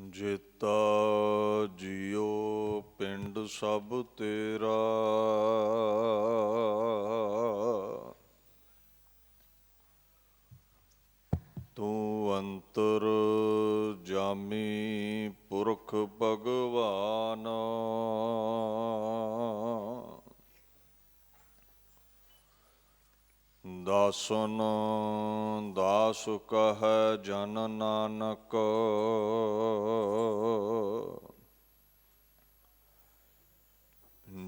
ਜੇਤਾ JIO ਪਿੰਡ ਸਭ ਤੇਰਾ, ਤੂੰ ਅੰਤਰ ਜਾਮੀ ਪੁਰਖ ਭਗਵਾਨ। ਦਾਸਨ ਦਾਸ ਕਹੈ ਜਨ ਨਾਨਕ,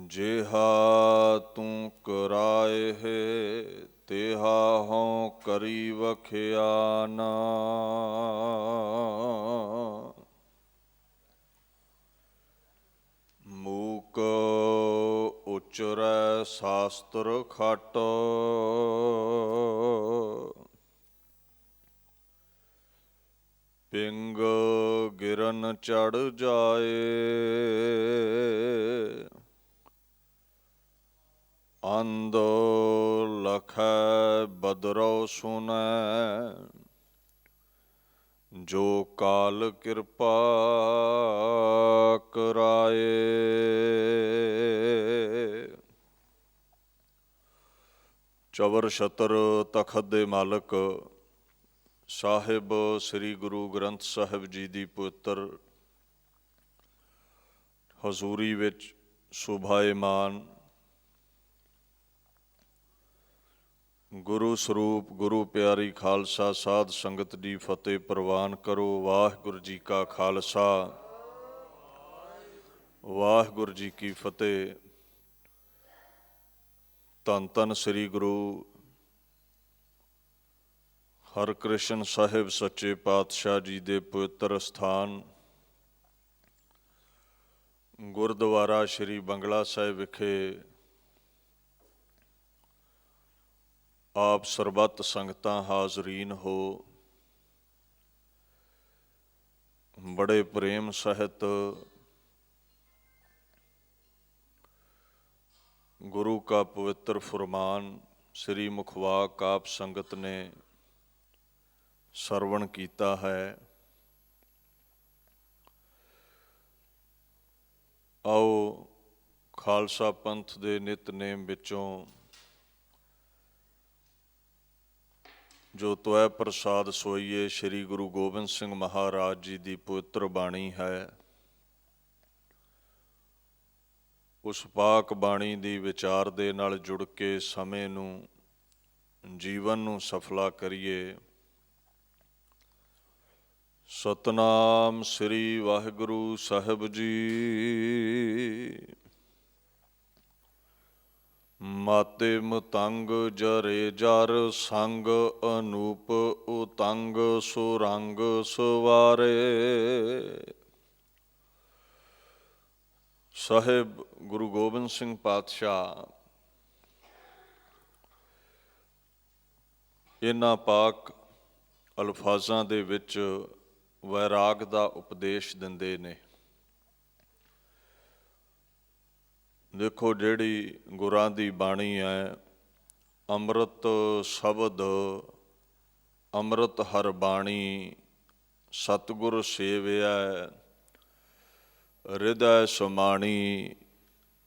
ਜਿਹਾ ਤੂੰ ਕਰਾਏ ਤਿਹਾ ਹਉ ਕਰੀ ਵਖਿਆਨ। ਮੂਕ ਉਚਰੈ ਸ਼ਾਸਤਰ ਖਟ, ਪਿੰਗ ਗਿਰਨ ਚੜ ਜਾਏ। ਅੰਧ ਲਖੈ ਬਦਰਉ ਸੁਨੈ, ਜੋ ਕਾਲ ਕਿਰਪਾ ਕਰਾਏ। ਚਵਰ ਛਤਰ ਤਖਤ ਦੇ ਮਾਲਕ ਸਾਹਿਬ ਸ੍ਰੀ ਗੁਰੂ ਗ੍ਰੰਥ ਸਾਹਿਬ ਜੀ ਦੀ ਪਵਿੱਤਰ ਹਜ਼ੂਰੀ ਵਿੱਚ ਸ਼ੋਭਾਇਮਾਨ ਗੁਰੂ ਸਰੂਪ ਗੁਰੂ ਪਿਆਰੀ ਖਾਲਸਾ ਸਾਧ ਸੰਗਤ ਦੀ ਫਤਿਹ ਪ੍ਰਵਾਨ ਕਰੋ। ਵਾਹਿਗੁਰੂ ਜੀ ਕਾ ਖਾਲਸਾ, ਵਾਹਿਗੁਰੂ ਜੀ ਕੀ ਫਤਿਹ। ਧੰਨ ਧੰਨ ਸ੍ਰੀ ਗੁਰੂ ਹਰਕ੍ਰਿਸ਼ਨ ਸਾਹਿਬ ਸੱਚੇ ਪਾਤਸ਼ਾਹ ਜੀ ਦੇ ਪਵਿੱਤਰ ਸਥਾਨ ਗੁਰਦੁਆਰਾ ਸ਼੍ਰੀ ਬੰਗਲਾ ਸਾਹਿਬ ਵਿਖੇ ਆਪ ਸਰਬੱਤ ਸੰਗਤਾਂ ਹਾਜ਼ਰੀਨ ਹੋ। ਬੜੇ ਪ੍ਰੇਮ ਸਹਿਤ ਗੁਰੂ ਕਾ ਪਵਿੱਤਰ ਫੁਰਮਾਨ ਸ੍ਰੀ ਮੁਖਵਾਕ ਆਪ ਸੰਗਤ ਨੇ ਸਰਵਣ ਕੀਤਾ ਹੈ। ਆਓ ਖਾਲਸਾ ਪੰਥ ਦੇ ਨਿਤਨੇਮ ਵਿੱਚੋਂ ਜੋ ਤੋਇ ਪ੍ਰਸਾਦ ਸੋਈਏ ਸ਼੍ਰੀ ਗੁਰੂ ਗੋਬਿੰਦ ਸਿੰਘ ਮਹਾਰਾਜ ਜੀ ਦੀ ਪਵਿੱਤਰ ਬਾਣੀ ਹੈ, ਉਸ ਪਾਕ ਬਾਣੀ ਦੀ ਵਿਚਾਰ ਦੇ ਨਾਲ ਜੁੜ ਕੇ ਸਮੇਂ ਨੂੰ, ਜੀਵਨ ਨੂੰ ਸਫਲਾ ਕਰੀਏ। ਸਤਨਾਮ ਸ੍ਰੀ ਵਾਹਿਗੁਰੂ ਸਾਹਿਬ ਜੀ। ਮਾਤੇ ਮਤੰਗ ਜਰੇ ਜਰ ਸੰਗ, ਅਨੂਪ ਉਤੰਗ ਸੁਰੰਗ ਸਵਾਰੇ। ਸਾਹਿਬ ਗੁਰੂ ਗੋਬਿੰਦ ਸਿੰਘ ਪਾਤਸ਼ਾਹ ਇਹਨਾਂ ਪਾਕ ਅਲਫਾਜ਼ਾਂ ਦੇ ਵਿੱਚ ਵੈਰਾਗ ਦਾ ਉਪਦੇਸ਼ ਦਿੰਦੇ ਨੇ। ਦੇਖੋ, ਜਿਹੜੀ ਗੁਰਾਂ ਦੀ ਬਾਣੀ ਹੈ, ਅੰਮ੍ਰਿਤ ਸ਼ਬਦ ਅੰਮ੍ਰਿਤ ਹਰ ਬਾਣੀ, ਸਤਿਗੁਰ ਸੇਵਿਆ ਹਿਰਦੈ ਸਮਾਣੀ।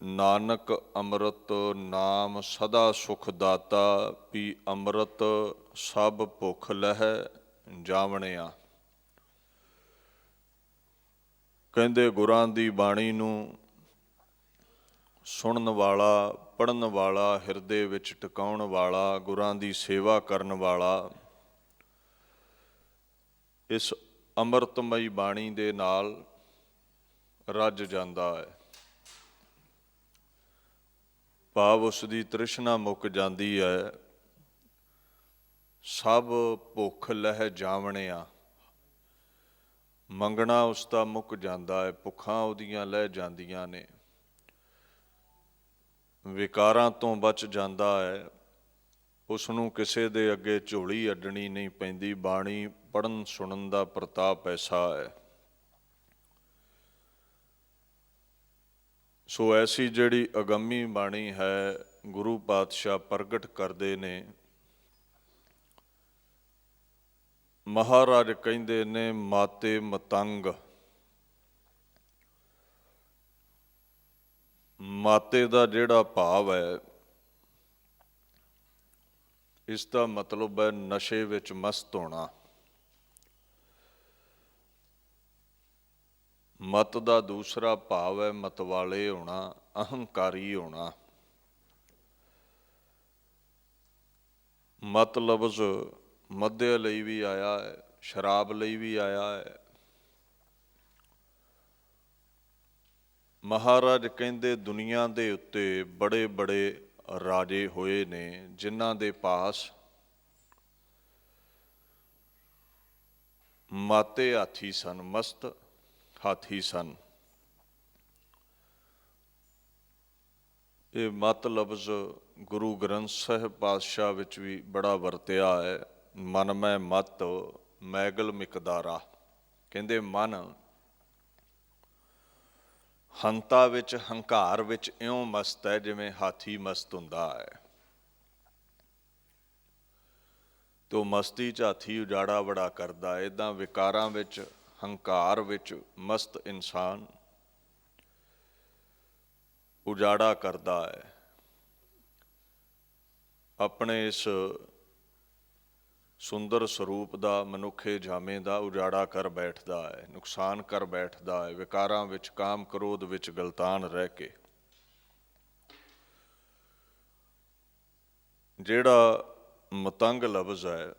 ਨਾਨਕ ਅੰਮ੍ਰਿਤ ਨਾਮ ਸਦਾ ਸੁਖ ਦਾਤਾ, ਪੀ ਅੰਮ੍ਰਿਤ ਸਭ ਭੁੱਖ ਲਹੈ ਜਾਵਣਿਆ। ਕਹਿੰਦੇ ਗੁਰਾਂ ਦੀ ਬਾਣੀ ਨੂੰ ਸੁਣਨ ਵਾਲਾ, ਪੜ੍ਹਨ ਵਾਲਾ, ਹਿਰਦੇ ਵਿੱਚ ਟਿਕਾਉਣ ਵਾਲਾ, ਗੁਰਾਂ ਦੀ ਸੇਵਾ ਕਰਨ ਵਾਲਾ ਇਸ ਅੰਮ੍ਰਿਤਮਈ ਬਾਣੀ ਦੇ ਨਾਲ ਰੱਜ ਜਾਂਦਾ ਹੈ। ਭਾਵ ਉਸ ਦੀ ਤ੍ਰਿਸ਼ਨਾ ਮੁੱਕ ਜਾਂਦੀ ਹੈ। ਸਭ ਭੁੱਖ ਲਹਿ ਜਾਵਣਿਆ, ਮੰਗਣਾ ਉਸ ਦਾ ਮੁੱਕ ਜਾਂਦਾ ਹੈ, ਭੁੱਖਾਂ ਉਹਦੀਆਂ ਲਹਿ ਜਾਂਦੀਆਂ ਨੇ, ਵਿਕਾਰਾਂ ਤੋਂ ਬਚ ਜਾਂਦਾ ਹੈ। ਉਸ ਨੂੰ ਕਿਸੇ ਦੇ ਅੱਗੇ ਝੋਲੀ ਅੱਡਣੀ ਨਹੀਂ ਪੈਂਦੀ। ਬਾਣੀ ਪੜ੍ਹਨ ਸੁਣਨ ਦਾ ਪ੍ਰਤਾਪ ਐਸਾ ਹੈ। ਸੋ ਐਸੀ ਜਿਹੜੀ ਅਗੰਮੀ ਬਾਣੀ ਹੈ, ਗੁਰੂ ਪਾਤਸ਼ਾਹ ਪ੍ਰਗਟ ਕਰਦੇ ਨੇ। ਮਹਾਰਾਜ ਕਹਿੰਦੇ ਨੇ ਮਾਤੇ ਮਤੰਗ, ਮਾਤੇ ਦਾ ਜਿਹੜਾ ਭਾਵ ਹੈ, ਇਸ ਦਾ ਮਤਲਬ ਹੈ ਨਸ਼ੇ ਵਿੱਚ ਮਸਤ ਹੋਣਾ। ਮਤ ਦਾ ਦੂਸਰਾ ਭਾਵ ਹੈ ਮਤਵਾਲੇ ਹੋਣਾ, ਅਹੰਕਾਰੀ ਹੋਣਾ। ਮਤ ਲਫ਼ਜ਼ ਮੱਧੇ ਲਈ ਵੀ ਆਇਆ ਹੈ, ਸ਼ਰਾਬ ਲਈ ਵੀ ਆਇਆ ਹੈ। ਮਹਾਰਾਜ ਕਹਿੰਦੇ ਦੁਨੀਆ ਦੇ ਉੱਤੇ ਬੜੇ ਬੜੇ ਰਾਜੇ ਹੋਏ ਨੇ ਜਿਨ੍ਹਾਂ ਦੇ ਪਾਸ ਮਾਤੇ ਹਾਥੀ ਸਨ, ਮਸਤ ਹਾਥੀ ਸਨ। ਇਹ ਮਤ ਲਫ਼ਜ਼ ਗੁਰੂ ਗ੍ਰੰਥ ਸਾਹਿਬ ਪਾਤਸ਼ਾਹ ਵਿੱਚ ਵੀ ਬੜਾ ਵਰਤਿਆ ਹੈ। ਮਨ ਮੈਂ ਮਤ ਮੈਗਲ ਮਿਕਦਾਰਾ। ਕਹਿੰਦੇ ਮਨ ਹੰਤਾ ਵਿੱਚ, ਹੰਕਾਰ ਵਿੱਚ ਇਉਂ ਮਸਤ ਹੈ ਜਿਵੇਂ ਹਾਥੀ ਮਸਤ ਹੁੰਦਾ ਹੈ। ਤੇ ਉਹ ਮਸਤੀ 'ਚ ਹਾਥੀ ਉਜਾੜਾ ਬੜਾ ਕਰਦਾ। ਇੱਦਾਂ ਵਿਕਾਰਾਂ ਵਿੱਚ, ਹੰਕਾਰ ਵਿੱਚ ਮਸਤ ਇਨਸਾਨ ਉਜਾੜਾ ਕਰਦਾ ਹੈ। ਆਪਣੇ ਇਸ ਸੁੰਦਰ ਸਰੂਪ ਦਾ, ਮਨੁੱਖੇ ਜਾਮੇ ਦਾ ਉਜਾੜਾ ਕਰ ਬੈਠਦਾ ਹੈ, ਨੁਕਸਾਨ ਕਰ ਬੈਠਦਾ ਹੈ, ਵਿਕਾਰਾਂ ਵਿੱਚ, ਕਾਮ ਕ੍ਰੋਧ ਵਿੱਚ ਗਲਤਾਨ ਰਹਿ ਕੇ। ਜਿਹੜਾ ਮਤੰਗ ਲਫ਼ਜ਼ ਹੈ,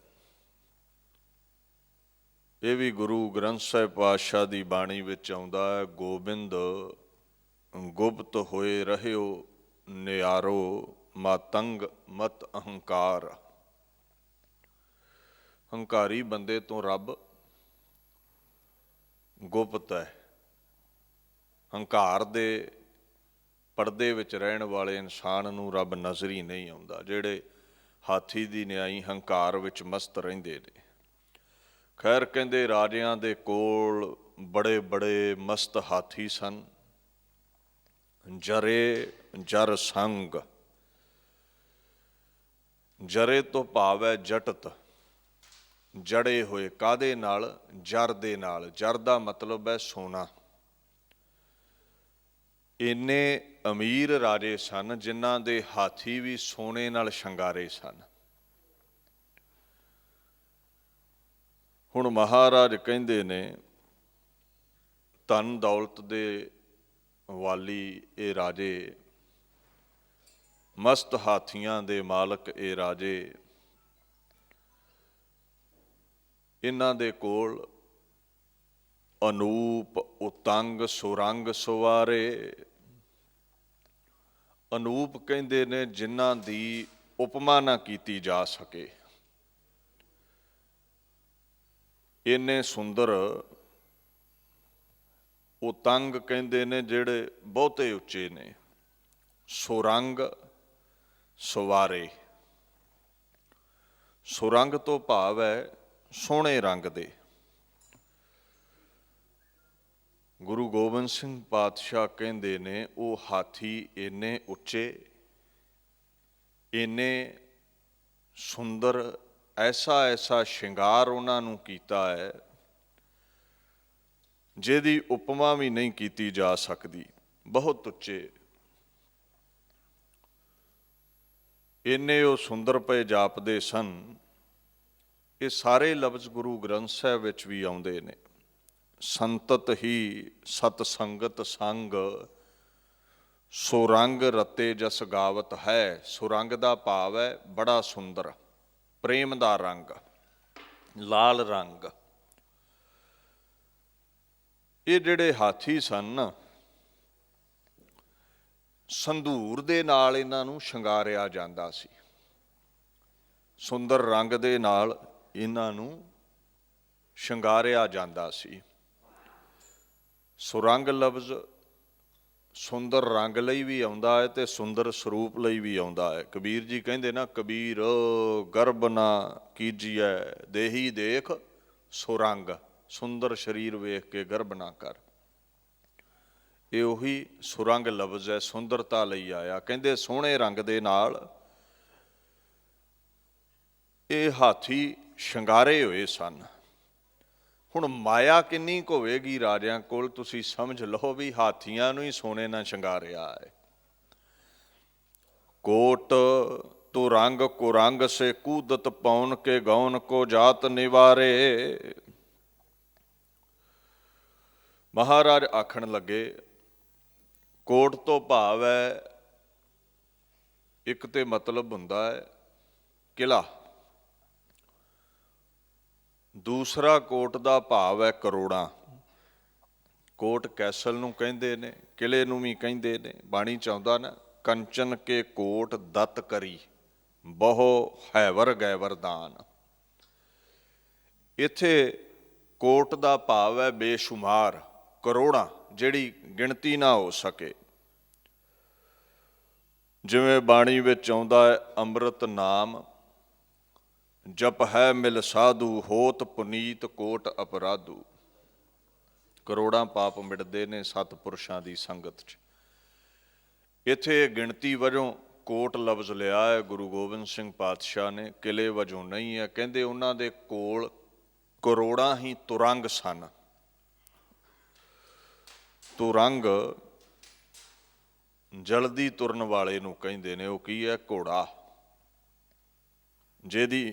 ਇਹ ਵੀ ਗੁਰੂ ਗ੍ਰੰਥ ਸਾਹਿਬ ਪਾਤਸ਼ਾਹ ਦੀ ਬਾਣੀ ਵਿੱਚ ਆਉਂਦਾ ਹੈ। ਗੋਬਿੰਦ ਗੁਪਤ ਹੋਏ ਰਹਿਓ ਨਿਆਰੋ, ਮਾਤੰਗ ਮਤ ਅਹੰਕਾਰ। ਹੰਕਾਰੀ ਬੰਦੇ ਤੋਂ ਰੱਬ ਗੁਪਤ ਹੈ। ਹੰਕਾਰ ਦੇ ਪਰਦੇ ਵਿੱਚ ਰਹਿਣ ਵਾਲੇ ਇਨਸਾਨ ਨੂੰ ਰੱਬ ਨਜ਼ਰ ਹੀ ਨਹੀਂ ਆਉਂਦਾ। ਜਿਹੜੇ ਹਾਥੀ ਦੀ ਨਿਆਈ ਹੰਕਾਰ ਵਿੱਚ ਮਸਤ ਰਹਿੰਦੇ ਨੇ। ਖੈਰ, ਕਹਿੰਦੇ ਰਾਜਿਆਂ ਦੇ ਕੋਲ ਬੜੇ ਬੜੇ ਮਸਤ ਹਾਥੀ ਸਨ। ਜਰੇ ਜਰ ਸੰਗ। ਜਰੇ ਤੋਂ ਭਾਵ ਹੈ ਜਟਤ, ਜੜੇ ਹੋਏ। ਕਾਹਦੇ ਨਾਲ? ਜਰ ਦੇ ਨਾਲ। ਜਰ ਦਾ ਮਤਲਬ ਹੈ ਸੋਨਾ। ਇੰਨੇ ਅਮੀਰ ਰਾਜੇ ਸਨ ਜਿਨ੍ਹਾਂ ਦੇ ਹਾਥੀ ਵੀ ਸੋਨੇ ਨਾਲ ਸ਼ਿੰਗਾਰੇ ਸਨ। ਹੁਣ ਮਹਾਰਾਜ ਕਹਿੰਦੇ ਨੇ ਧਨ ਦੌਲਤ ਦੇ ਵਾਲੀ ਇਹ ਰਾਜੇ, ਮਸਤ ਹਾਥੀਆਂ ਦੇ ਮਾਲਕ ਇਹ ਰਾਜੇ, ਇਹਨਾਂ ਦੇ ਕੋਲ ਅਨੂਪ ਉਤੰਗ ਸੁਰੰਗ ਸੁਵਾਰੇ। ਅਨੂਪ ਕਹਿੰਦੇ ਨੇ ਜਿਨ੍ਹਾਂ ਦੀ ਉਪਮਾ ਨਾ ਕੀਤੀ ਜਾ ਸਕੇ। ਇੰਨੇ ਸੁੰਦਰ। ਉਤੰਗ ਕਹਿੰਦੇ ਨੇ ਜਿਹੜੇ ਬਹੁਤੇ ਉੱਚੇ ਨੇ। ਸੁਰੰਗ ਸੁਵਾਰੇ। ਸੁਰੰਗ ਤੋਂ ਭਾਵ ਹੈ ਸੋਹਣੇ ਰੰਗ ਦੇ। ਗੁਰੂ ਗੋਬਿੰਦ ਸਿੰਘ ਪਾਤਸ਼ਾਹ ਕਹਿੰਦੇ ਨੇ ਉਹ ਹਾਥੀ ਇੰਨੇ ਉੱਚੇ, ਇੰਨੇ ਸੁੰਦਰ, ਐਸਾ ਐਸਾ ਸ਼ਿੰਗਾਰ ਉਹਨਾਂ ਨੂੰ ਕੀਤਾ ਹੈ ਜਿਹਦੀ ਉਪਮਾ ਵੀ ਨਹੀਂ ਕੀਤੀ ਜਾ ਸਕਦੀ। ਬਹੁਤ ਉੱਚੇ, ਇੰਨੇ ਉਹ ਸੁੰਦਰ ਪਏ ਜਾਪਦੇ ਸਨ। ਇਹ ਸਾਰੇ ਲਫ਼ਜ਼ ਗੁਰੂ ਗ੍ਰੰਥ ਸਾਹਿਬ ਵਿੱਚ ਵੀ ਆਉਂਦੇ ਨੇ। ਸੰਤਤ ਹੀ ਸਤ ਸੰਗਤ ਸੰਗ, ਸੁਰੰਗ ਰਤੇ ਜਸ ਗਾਵਤ ਹੈ। ਸੁਰੰਗ ਦਾ ਭਾਵ ਹੈ ਬੜਾ ਸੁੰਦਰ, ਪ੍ਰੇਮ ਦਾ ਰੰਗ, ਲਾਲ ਰੰਗ। ਇਹ ਜਿਹੜੇ ਹਾਥੀ ਸਨ, ਸੰਧੂਰ ਦੇ ਨਾਲ ਇਹਨਾਂ ਨੂੰ ਸ਼ਿੰਗਾਰਿਆ ਜਾਂਦਾ ਸੀ। ਸੁੰਦਰ ਰੰਗ ਦੇ ਨਾਲ ਇਹਨਾਂ ਨੂੰ ਸ਼ਿੰਗਾਰਿਆ ਜਾਂਦਾ ਸੀ। ਸੁਰੰਗ ਲਫ਼ਜ਼ ਸੁੰਦਰ ਰੰਗ ਲਈ ਵੀ ਆਉਂਦਾ ਹੈ ਤੇ ਸੁੰਦਰ ਸਰੂਪ ਲਈ ਵੀ ਆਉਂਦਾ ਹੈ। ਕਬੀਰ ਜੀ ਕਹਿੰਦੇ ਨਾ, ਕਬੀਰ ਗਰਬ ਨਾ ਕੀਜੀਐ ਦੇਹੀ ਦੇਖ ਸੁਰੰਗ। ਸੁੰਦਰ ਸਰੀਰ ਵੇਖ ਕੇ ਗਰਬ ਨਾ ਕਰ। ਇਹ ਉਹੀ ਸੁਰੰਗ ਲਫ਼ਜ਼ ਹੈ, ਸੁੰਦਰਤਾ ਲਈ ਆਇਆ। ਕਹਿੰਦੇ ਸੋਹਣੇ ਰੰਗ ਦੇ ਨਾਲ ਇਹ ਹਾਥੀ ਸ਼ਿੰਗਾਰੇ ਹੋਏ ਸਨ। ਹੁਣ ਮਾਇਆ ਕਿੰਨੀ ਕੁ ਹੋਵੇਗੀ ਰਾਜਿਆਂ ਕੋਲ, ਤੁਸੀਂ ਸਮਝ ਲਓ ਵੀ ਹਾਥੀਆਂ ਨੂੰ ਹੀ ਸੋਨੇ ਨਾਲ ਸ਼ਿੰਗਾਰਿਆ ਹੈ। कोट तू रंग कुरंग से कूदत पौन के गौन को जात निवारे। महाराज आखण लगे कोट तो भाव है एक ते मतलब हुंदा है किला, दूसरा कोट दा भाव है करोड़ां। कोट कैसल नूं कहिंदे ने, किले नूं भी कहिंदे ने। बाणी च आउंदा ना कंचन के कोट दत्त करी बहु हैवर गैवर दान। इत्थे कोट दा भाव है बेशुमार, करोड़ां, जिहड़ी गिणती ना हो सके। जिवें बाणी विच आउंदा है अंम੍ਰਿਤ नाम जप है मिल साधु होत पुनीत कोट अपराधु। करोड़ां पाप मिटदे ने सतपुरुषां दी संगत च। इत्थे गिणती वजों कोट लफ्ज़ लिया है गुरु गोबिंद सिंह पातशाह ने, किले वजों नहीं है। कहंदे उन्हां दे कोल करोड़ां ही तुरंग सन। तुरंग जल्दी तुरन वाले नूं कहिंदे ने। वो की है? घोड़ा, जिहदी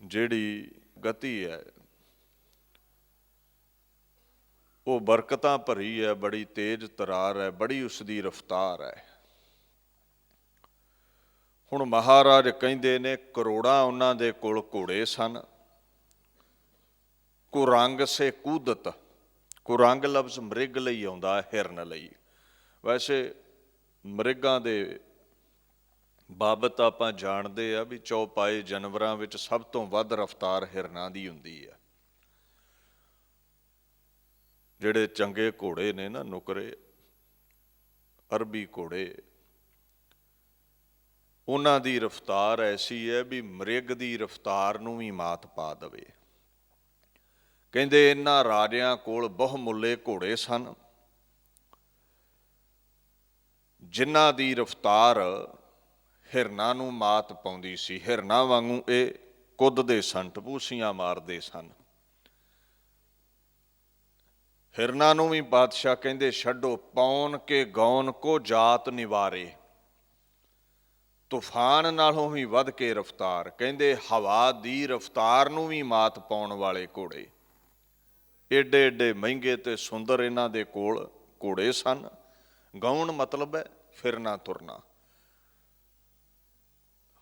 जिहड़ी गति है वो बरकतां भरी है, बड़ी तेज तरार है, बड़ी उसकी रफ्तार है। हुण महाराज कहिंदे ने करोड़ां उन्हां दे कोल घोड़े सन। कुरंग से कूदत, कुरंग लफ्ज़ मृग लई आउंदा है, हिरन लई। वैसे मृगां दे बाबत आपां जाणदे आ भी चौपाए जानवरां विच सब तो वध रफ्तार हिरनां दी हुंदी है। ਜਿਹੜੇ ਚੰਗੇ ਘੋੜੇ ਨੇ ਨਾ, ਨੁਕਰੇ ਅਰਬੀ ਘੋੜੇ, ਉਹਨਾਂ ਦੀ ਰਫਤਾਰ ਐਸੀ ਹੈ ਵੀ ਮ੍ਰਿਗ ਦੀ ਰਫਤਾਰ ਨੂੰ ਵੀ ਮਾਤ ਪਾ ਦੇਵੇ। ਕਹਿੰਦੇ ਇਹਨਾਂ ਰਾਜਿਆਂ ਕੋਲ ਬਹੁਮੁੱਲੇ ਘੋੜੇ ਸਨ ਜਿਨ੍ਹਾਂ ਦੀ ਰਫਤਾਰ ਹਿਰਨਾਂ ਨੂੰ ਮਾਤ ਪਾਉਂਦੀ ਸੀ। ਹਿਰਨਾਂ ਵਾਂਗੂ ਇਹ ਕੁੱਦਦੇ ਸਨ, ਟਪੂਸੀਆਂ ਮਾਰਦੇ ਸਨ। हिरना नूं भी बादशाह कहंदे छड्डो, पौन के गौन को जात निवारे। तूफान नालों भी वध के रफ्तार। कहंदे हवा दी रफ्तार नूं भी मात पाउण वाले घोड़े। एडे एडे महंगे ते सुंदर इन्हां दे कोल घोड़े सन। गौण मतलब है फिरना तुरना।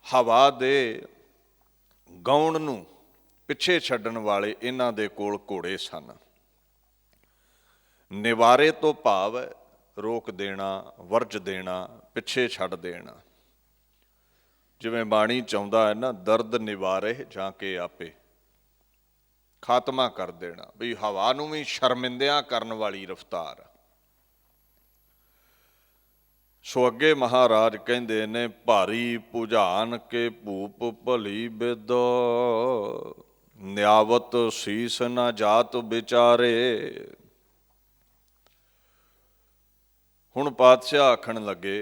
हवा दे गौण नूं पिछे छड्डण वाले इन्हां दे कोल घोड़े सन। निवारे तो भाव है रोक देना, वर्ज देना, पिछे छड़ देना। जिवें बाणी च आउंदा है ना दर्द निवारे जाके आपे, खात्मा कर देना। भी हवा नूं भी शर्मिंदियां करन वाली रफ्तार। सो अगे महाराज कहंदे ने भारी भुजान के भूप भली बिद न्यावत सीस ना जात विचारे। हुण पातशाह आखण लगे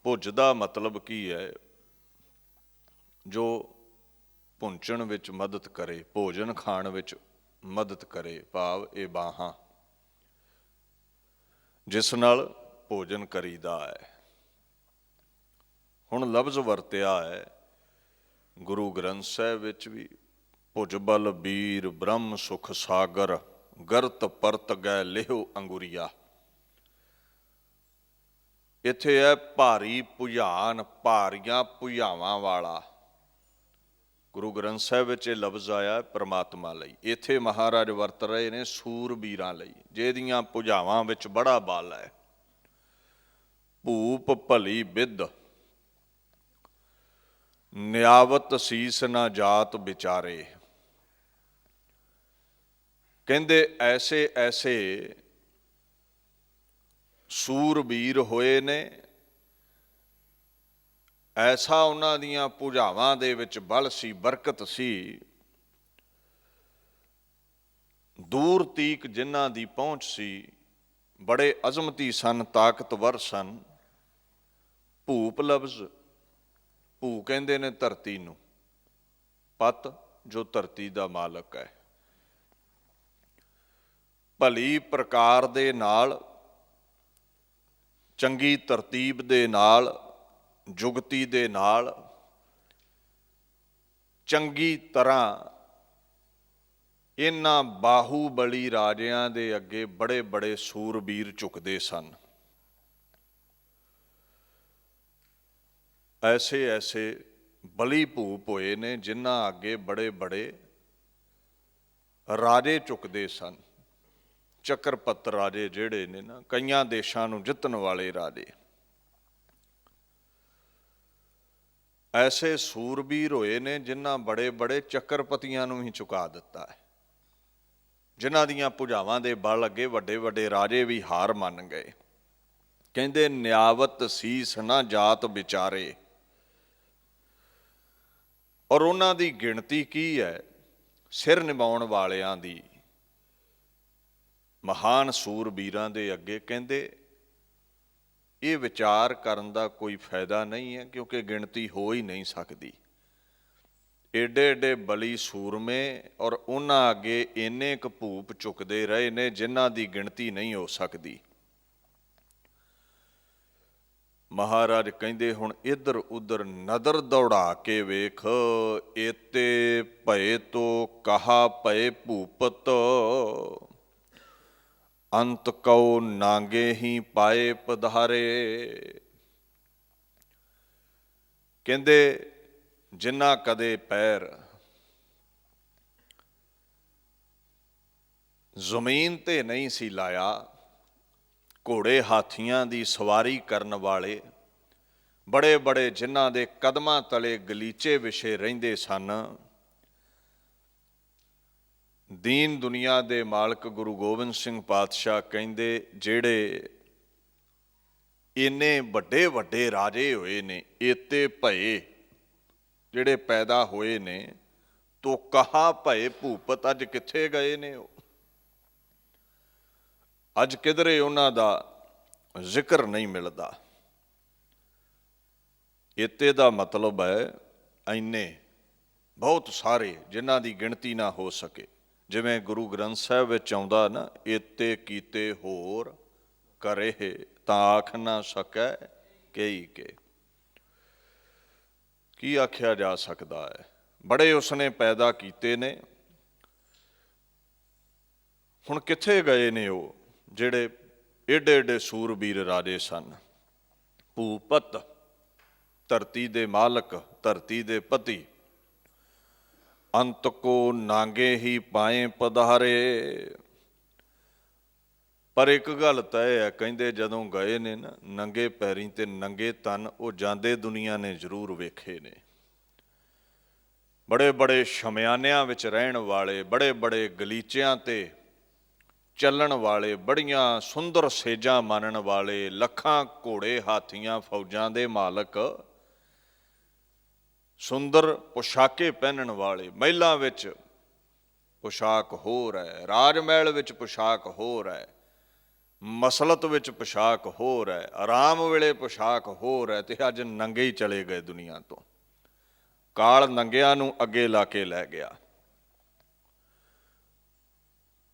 भुज दा मतलब की है? जो भुंचण विच मदद करे, भोजन खाण विच मदद करे। भाव ये बाहां जिस नाल भोजन करीदा है। हुण लफ्ज़ वरतिया है गुरु ग्रंथ साहिब विच भी, भुज बल बीर ब्रह्म सुख सागर गरत परत गै लिहो अंगुरिया। इत्थे है भारी भुजान, भारियां भुजावां वाला। गुरु ग्रंथ साहिब विच ये लफ्ज़ आया परमात्मा लई। इत्थे महाराज वरत रहे ने सूरबीरां लई, जिहदियां भुजावां विच बड़ा बल है। भूप भली बिद न्यावत सीस ना जात विचारे। कहंदे ऐसे ऐसे सूरबीर होए ने, ऐसा उन्हां दीयां भुजावां दे विच बल सी, बरकत सी। दूर तीक जिन्हां दी पहुंच सी, बड़े अजमती सन, ताकतवर सन। भूप लफ्ज़, भू कहंदे ने धरती नूं, पत जो धरती दा मालक है। भली प्रकार दे नाल ਚੰਗੀ ਤਰਤੀਬ ਦੇ ਨਾਲ, ਜੁਗਤੀ ਦੇ ਨਾਲ, ਚੰਗੀ ਤਰ੍ਹਾਂ ਇਹਨਾਂ ਬਾਹੂਬਲੀ ਰਾਜਿਆਂ ਦੇ ਅੱਗੇ ਬੜੇ ਬੜੇ ਸੂਰਬੀਰ ਝੁਕਦੇ ਸਨ। ਐਸੇ ਐਸੇ ਬਲੀ ਭੂਪ ਹੋਏ ਨੇ ਜਿਨ੍ਹਾਂ ਅੱਗੇ ਬੜੇ ਬੜੇ ਰਾਜੇ ਝੁਕਦੇ ਸਨ। ਚੱਕਰਪਤ ਰਾਜੇ ਜਿਹੜੇ ਨੇ ਨਾ, ਕਈਆਂ ਦੇਸ਼ਾਂ ਨੂੰ ਜਿੱਤਣ ਵਾਲੇ ਰਾਜੇ, ਐਸੇ ਸੂਰਬੀਰ ਹੋਏ ਨੇ ਜਿਨ੍ਹਾਂ ਬੜੇ ਬੜੇ ਚੱਕਰਪਤੀਆਂ ਨੂੰ ਹੀ ਝੁਕਾ ਦਿੱਤਾ ਹੈ, ਜਿਨ੍ਹਾਂ ਦੀਆਂ ਭੁਜਾਵਾਂ ਦੇ ਬਲ ਅੱਗੇ ਵੱਡੇ ਵੱਡੇ ਰਾਜੇ ਵੀ ਹਾਰ ਮੰਨ ਗਏ। ਕਹਿੰਦੇ ਨਿਆਵਤ ਸੀਸ ਨਾ ਜਾਤ ਵਿਚਾਰੇ, ਔਰ ਉਹਨਾਂ ਦੀ ਗਿਣਤੀ ਕੀ ਹੈ, ਸਿਰ ਨਿਭਾਉਣ ਵਾਲਿਆਂ ਦੀ, ਮਹਾਨ ਸੂਰਬੀਰਾਂ ਦੇ ਅੱਗੇ ਕਹਿੰਦੇ ਇਹ ਵਿਚਾਰ ਕਰਨ ਦਾ ਕੋਈ ਫਾਇਦਾ ਨਹੀਂ ਹੈ, ਕਿਉਂਕਿ ਗਿਣਤੀ ਹੋ ਹੀ ਨਹੀਂ ਸਕਦੀ। ਏਡੇ ਏਡੇ ਬਲੀ ਸੂਰਮੇ, ਔਰ ਉਹਨਾਂ ਅੱਗੇ ਇੰਨੇ ਕੁ ਭੂਪ ਚੁੱਕਦੇ ਰਹੇ ਨੇ ਜਿਨ੍ਹਾਂ ਦੀ ਗਿਣਤੀ ਨਹੀਂ ਹੋ ਸਕਦੀ। ਮਹਾਰਾਜ ਕਹਿੰਦੇ ਹੁਣ ਇੱਧਰ ਉੱਧਰ ਨਜ਼ਰ ਦੌੜਾ ਕੇ ਵੇਖ, ਏਤੇ ਭਏ ਤੋ ਕਹਾ ਭਏ ਭੂਪਤ, ਅੰਤ ਕਉ ਨਾਂਗੇ ਹੀ ਪਾਏ ਪਧਾਰੇ। ਕਹਿੰਦੇ ਜਿਨ੍ਹਾਂ ਕਦੇ ਪੈਰ ਜ਼ਮੀਨ ਤੇ ਨਹੀਂ ਸੀ ਲਾਇਆ, ਘੋੜੇ ਹਾਥੀਆਂ ਦੀ ਸਵਾਰੀ ਕਰਨ ਵਾਲੇ, ਬੜੇ ਬੜੇ ਜਿਨ੍ਹਾਂ ਦੇ ਕਦਮਾਂ ਤਲੇ ਗਲੀਚੇ ਵਿਛੇ ਰਹਿੰਦੇ ਸਨ, ਦੀਨ ਦੁਨੀਆ ਦੇ ਮਾਲਕ ਗੁਰੂ ਗੋਬਿੰਦ ਸਿੰਘ ਪਾਤਸ਼ਾਹ ਕਹਿੰਦੇ ਜਿਹੜੇ ਇੰਨੇ ਵੱਡੇ ਵੱਡੇ ਰਾਜੇ ਹੋਏ ਨੇ, ਏਤੇ ਭਏ ਜਿਹੜੇ ਪੈਦਾ ਹੋਏ ਨੇ, ਤੋ ਕਹਾ ਭਏ ਭੂਪਤ, ਅੱਜ ਕਿੱਥੇ ਗਏ ਨੇ ਉਹ? ਅੱਜ ਕਿਧਰੇ ਉਹਨਾਂ ਦਾ ਜ਼ਿਕਰ ਨਹੀਂ ਮਿਲਦਾ। ਏਤੇ ਦਾ ਮਤਲਬ ਹੈ ਇੰਨੇ, ਬਹੁਤ ਸਾਰੇ, ਜਿਨ੍ਹਾਂ ਦੀ ਗਿਣਤੀ ਨਾ ਹੋ ਸਕੇ। ਜਿਵੇਂ ਗੁਰੂ ਗ੍ਰੰਥ ਸਾਹਿਬ ਵਿੱਚ ਆਉਂਦਾ ਨਾ, ਏਤੇ ਕੀਤੇ ਹੋਰ ਕਰੇ ਤਾਂ ਆਖ ਨਾ ਸਕੈ ਕਈ ਕੇ। ਕੀ ਆਖਿਆ ਜਾ ਸਕਦਾ ਹੈ? ਬੜੇ ਉਸਨੇ ਪੈਦਾ ਕੀਤੇ ਨੇ। ਹੁਣ ਕਿੱਥੇ ਗਏ ਨੇ ਉਹ ਜਿਹੜੇ ਏਡੇ ਏਡੇ ਸੂਰਬੀਰ ਰਾਜੇ ਸਨ? ਭੂਪਤ, ਧਰਤੀ ਦੇ ਮਾਲਕ, ਧਰਤੀ ਦੇ ਪਤੀ, ਅੰਤ ਕੋ ਨਾਂਗੇ ਹੀ ਪਾਏ ਪਧਾਰੇ। ਪਰ ਇੱਕ ਗੱਲ ਤੈਅ ਹੈ, ਕਹਿੰਦੇ ਜਦੋਂ ਗਏ ਨੇ ਨਾ ਨੰਗੇ ਪੈਰੀਂ ਤੇ ਨੰਗੇ ਤਨ, ਉਹ ਜਾਂਦੇ ਦੁਨੀਆ ਨੇ ਜ਼ਰੂਰ ਵੇਖੇ ਨੇ। ਬੜੇ ਬੜੇ ਸ਼ਮਿਆਨਿਆਂ ਵਿੱਚ ਰਹਿਣ ਵਾਲੇ, ਬੜੇ ਬੜੇ ਗਲੀਚਿਆਂ ਤੇ ਚੱਲਣ ਵਾਲੇ, ਬੜੀਆਂ ਸੁੰਦਰ ਸੇਜਾਂ ਮੰਨਣ ਵਾਲੇ, ਲੱਖਾਂ ਘੋੜੇ ਹਾਥੀਆਂ ਫੌਜਾਂ ਦੇ ਮਾਲਕ, ਸੁੰਦਰ ਪੁਸ਼ਾਕੇ ਪਹਿਨਣ ਵਾਲੇ। ਮਹਿਲਾਂ ਵਿੱਚ ਪੁਸ਼ਾਕ ਹੋਰ ਹੈ, ਰਾਜ ਮਹਿਲ ਵਿੱਚ ਪੁਸ਼ਾਕ ਹੋਰ ਹੈ, ਮਸਲਤ ਵਿੱਚ ਪੁਸ਼ਾਕ ਹੋਰ ਹੈ, ਆਰਾਮ ਵੇਲੇ ਪੁਸ਼ਾਕ ਹੋਰ ਹੈ, ਤੇ ਅੱਜ ਨੰਗੇ ਹੀ ਚਲੇ ਗਏ ਦੁਨੀਆ ਤੋਂ। ਕਾਲ ਨੰਗਿਆਂ ਨੂੰ ਅੱਗੇ ਲਾ ਕੇ ਲੈ ਗਿਆ।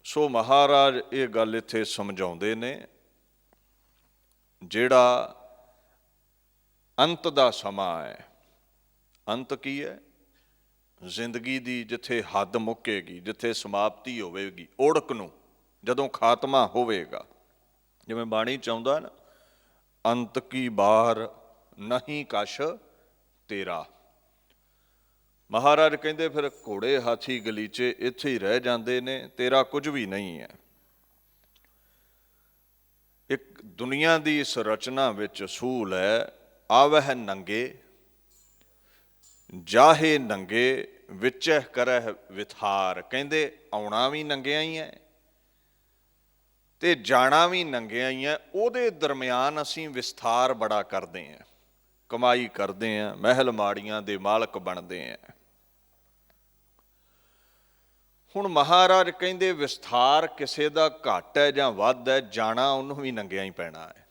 ਸੋ ਮਹਾਰਾਜ ਇਹ ਗੱਲ ਇੱਥੇ ਸਮਝਾਉਂਦੇ ਨੇ, ਜਿਹੜਾ ਅੰਤ ਦਾ ਸਮਾਂ ਹੈ। ਅੰਤ ਕੀ ਹੈ? ਜ਼ਿੰਦਗੀ ਦੀ ਜਿੱਥੇ ਹੱਦ ਮੁੱਕੇਗੀ, ਜਿੱਥੇ ਸਮਾਪਤੀ ਹੋਵੇਗੀ, ਓੜਕ ਨੂੰ ਜਦੋਂ ਖਾਤਮਾ ਹੋਵੇਗਾ। ਜਿਵੇਂ ਬਾਣੀ ਚ ਆਉਂਦਾ ਨਾ, ਅੰਤ ਕੀ ਬਾਰ ਨਹੀਂ ਕਛ ਤੇਰਾ। ਮਹਾਰਾਜ ਕਹਿੰਦੇ ਫਿਰ ਘੋੜੇ ਹਾਥੀ ਗਲੀਚੇ ਇੱਥੇ ਹੀ ਰਹਿ ਜਾਂਦੇ ਨੇ, ਤੇਰਾ ਕੁਝ ਵੀ ਨਹੀਂ ਹੈ। ਇੱਕ ਦੁਨੀਆ ਦੀ ਇਸ ਰਚਨਾ ਵਿੱਚ ਅਸੂਲ ਹੈ, ਆਵਹਿ ਨੰਗੇ ਜਾਹੇ ਨੰਗੇ ਵਿਚਹਿ ਕਰਹਿ ਵਿਥਾਰ। ਕਹਿੰਦੇ ਆਉਣਾ ਵੀ ਨੰਗਿਆਂ ਹੀ ਹੈ ਤੇ ਜਾਣਾ ਵੀ ਨੰਗਿਆਂ ਹੀ ਹੈ। ਉਹਦੇ ਦਰਮਿਆਨ ਅਸੀਂ ਵਿਸਥਾਰ ਬੜਾ ਕਰਦੇ ਹਾਂ, ਕਮਾਈ ਕਰਦੇ ਹਾਂ, ਮਹਿਲ ਮਾੜੀਆਂ ਦੇ ਮਾਲਕ ਬਣਦੇ ਹਾਂ। ਹੁਣ ਮਹਾਰਾਜ ਕਹਿੰਦੇ ਵਿਸਥਾਰ ਕਿਸੇ ਦਾ ਘੱਟ ਹੈ ਜਾਂ ਵੱਧ ਹੈ, ਜਾਣਾ ਉਹਨੂੰ ਵੀ ਨੰਗਿਆਂ ਹੀ ਪੈਣਾ ਹੈ।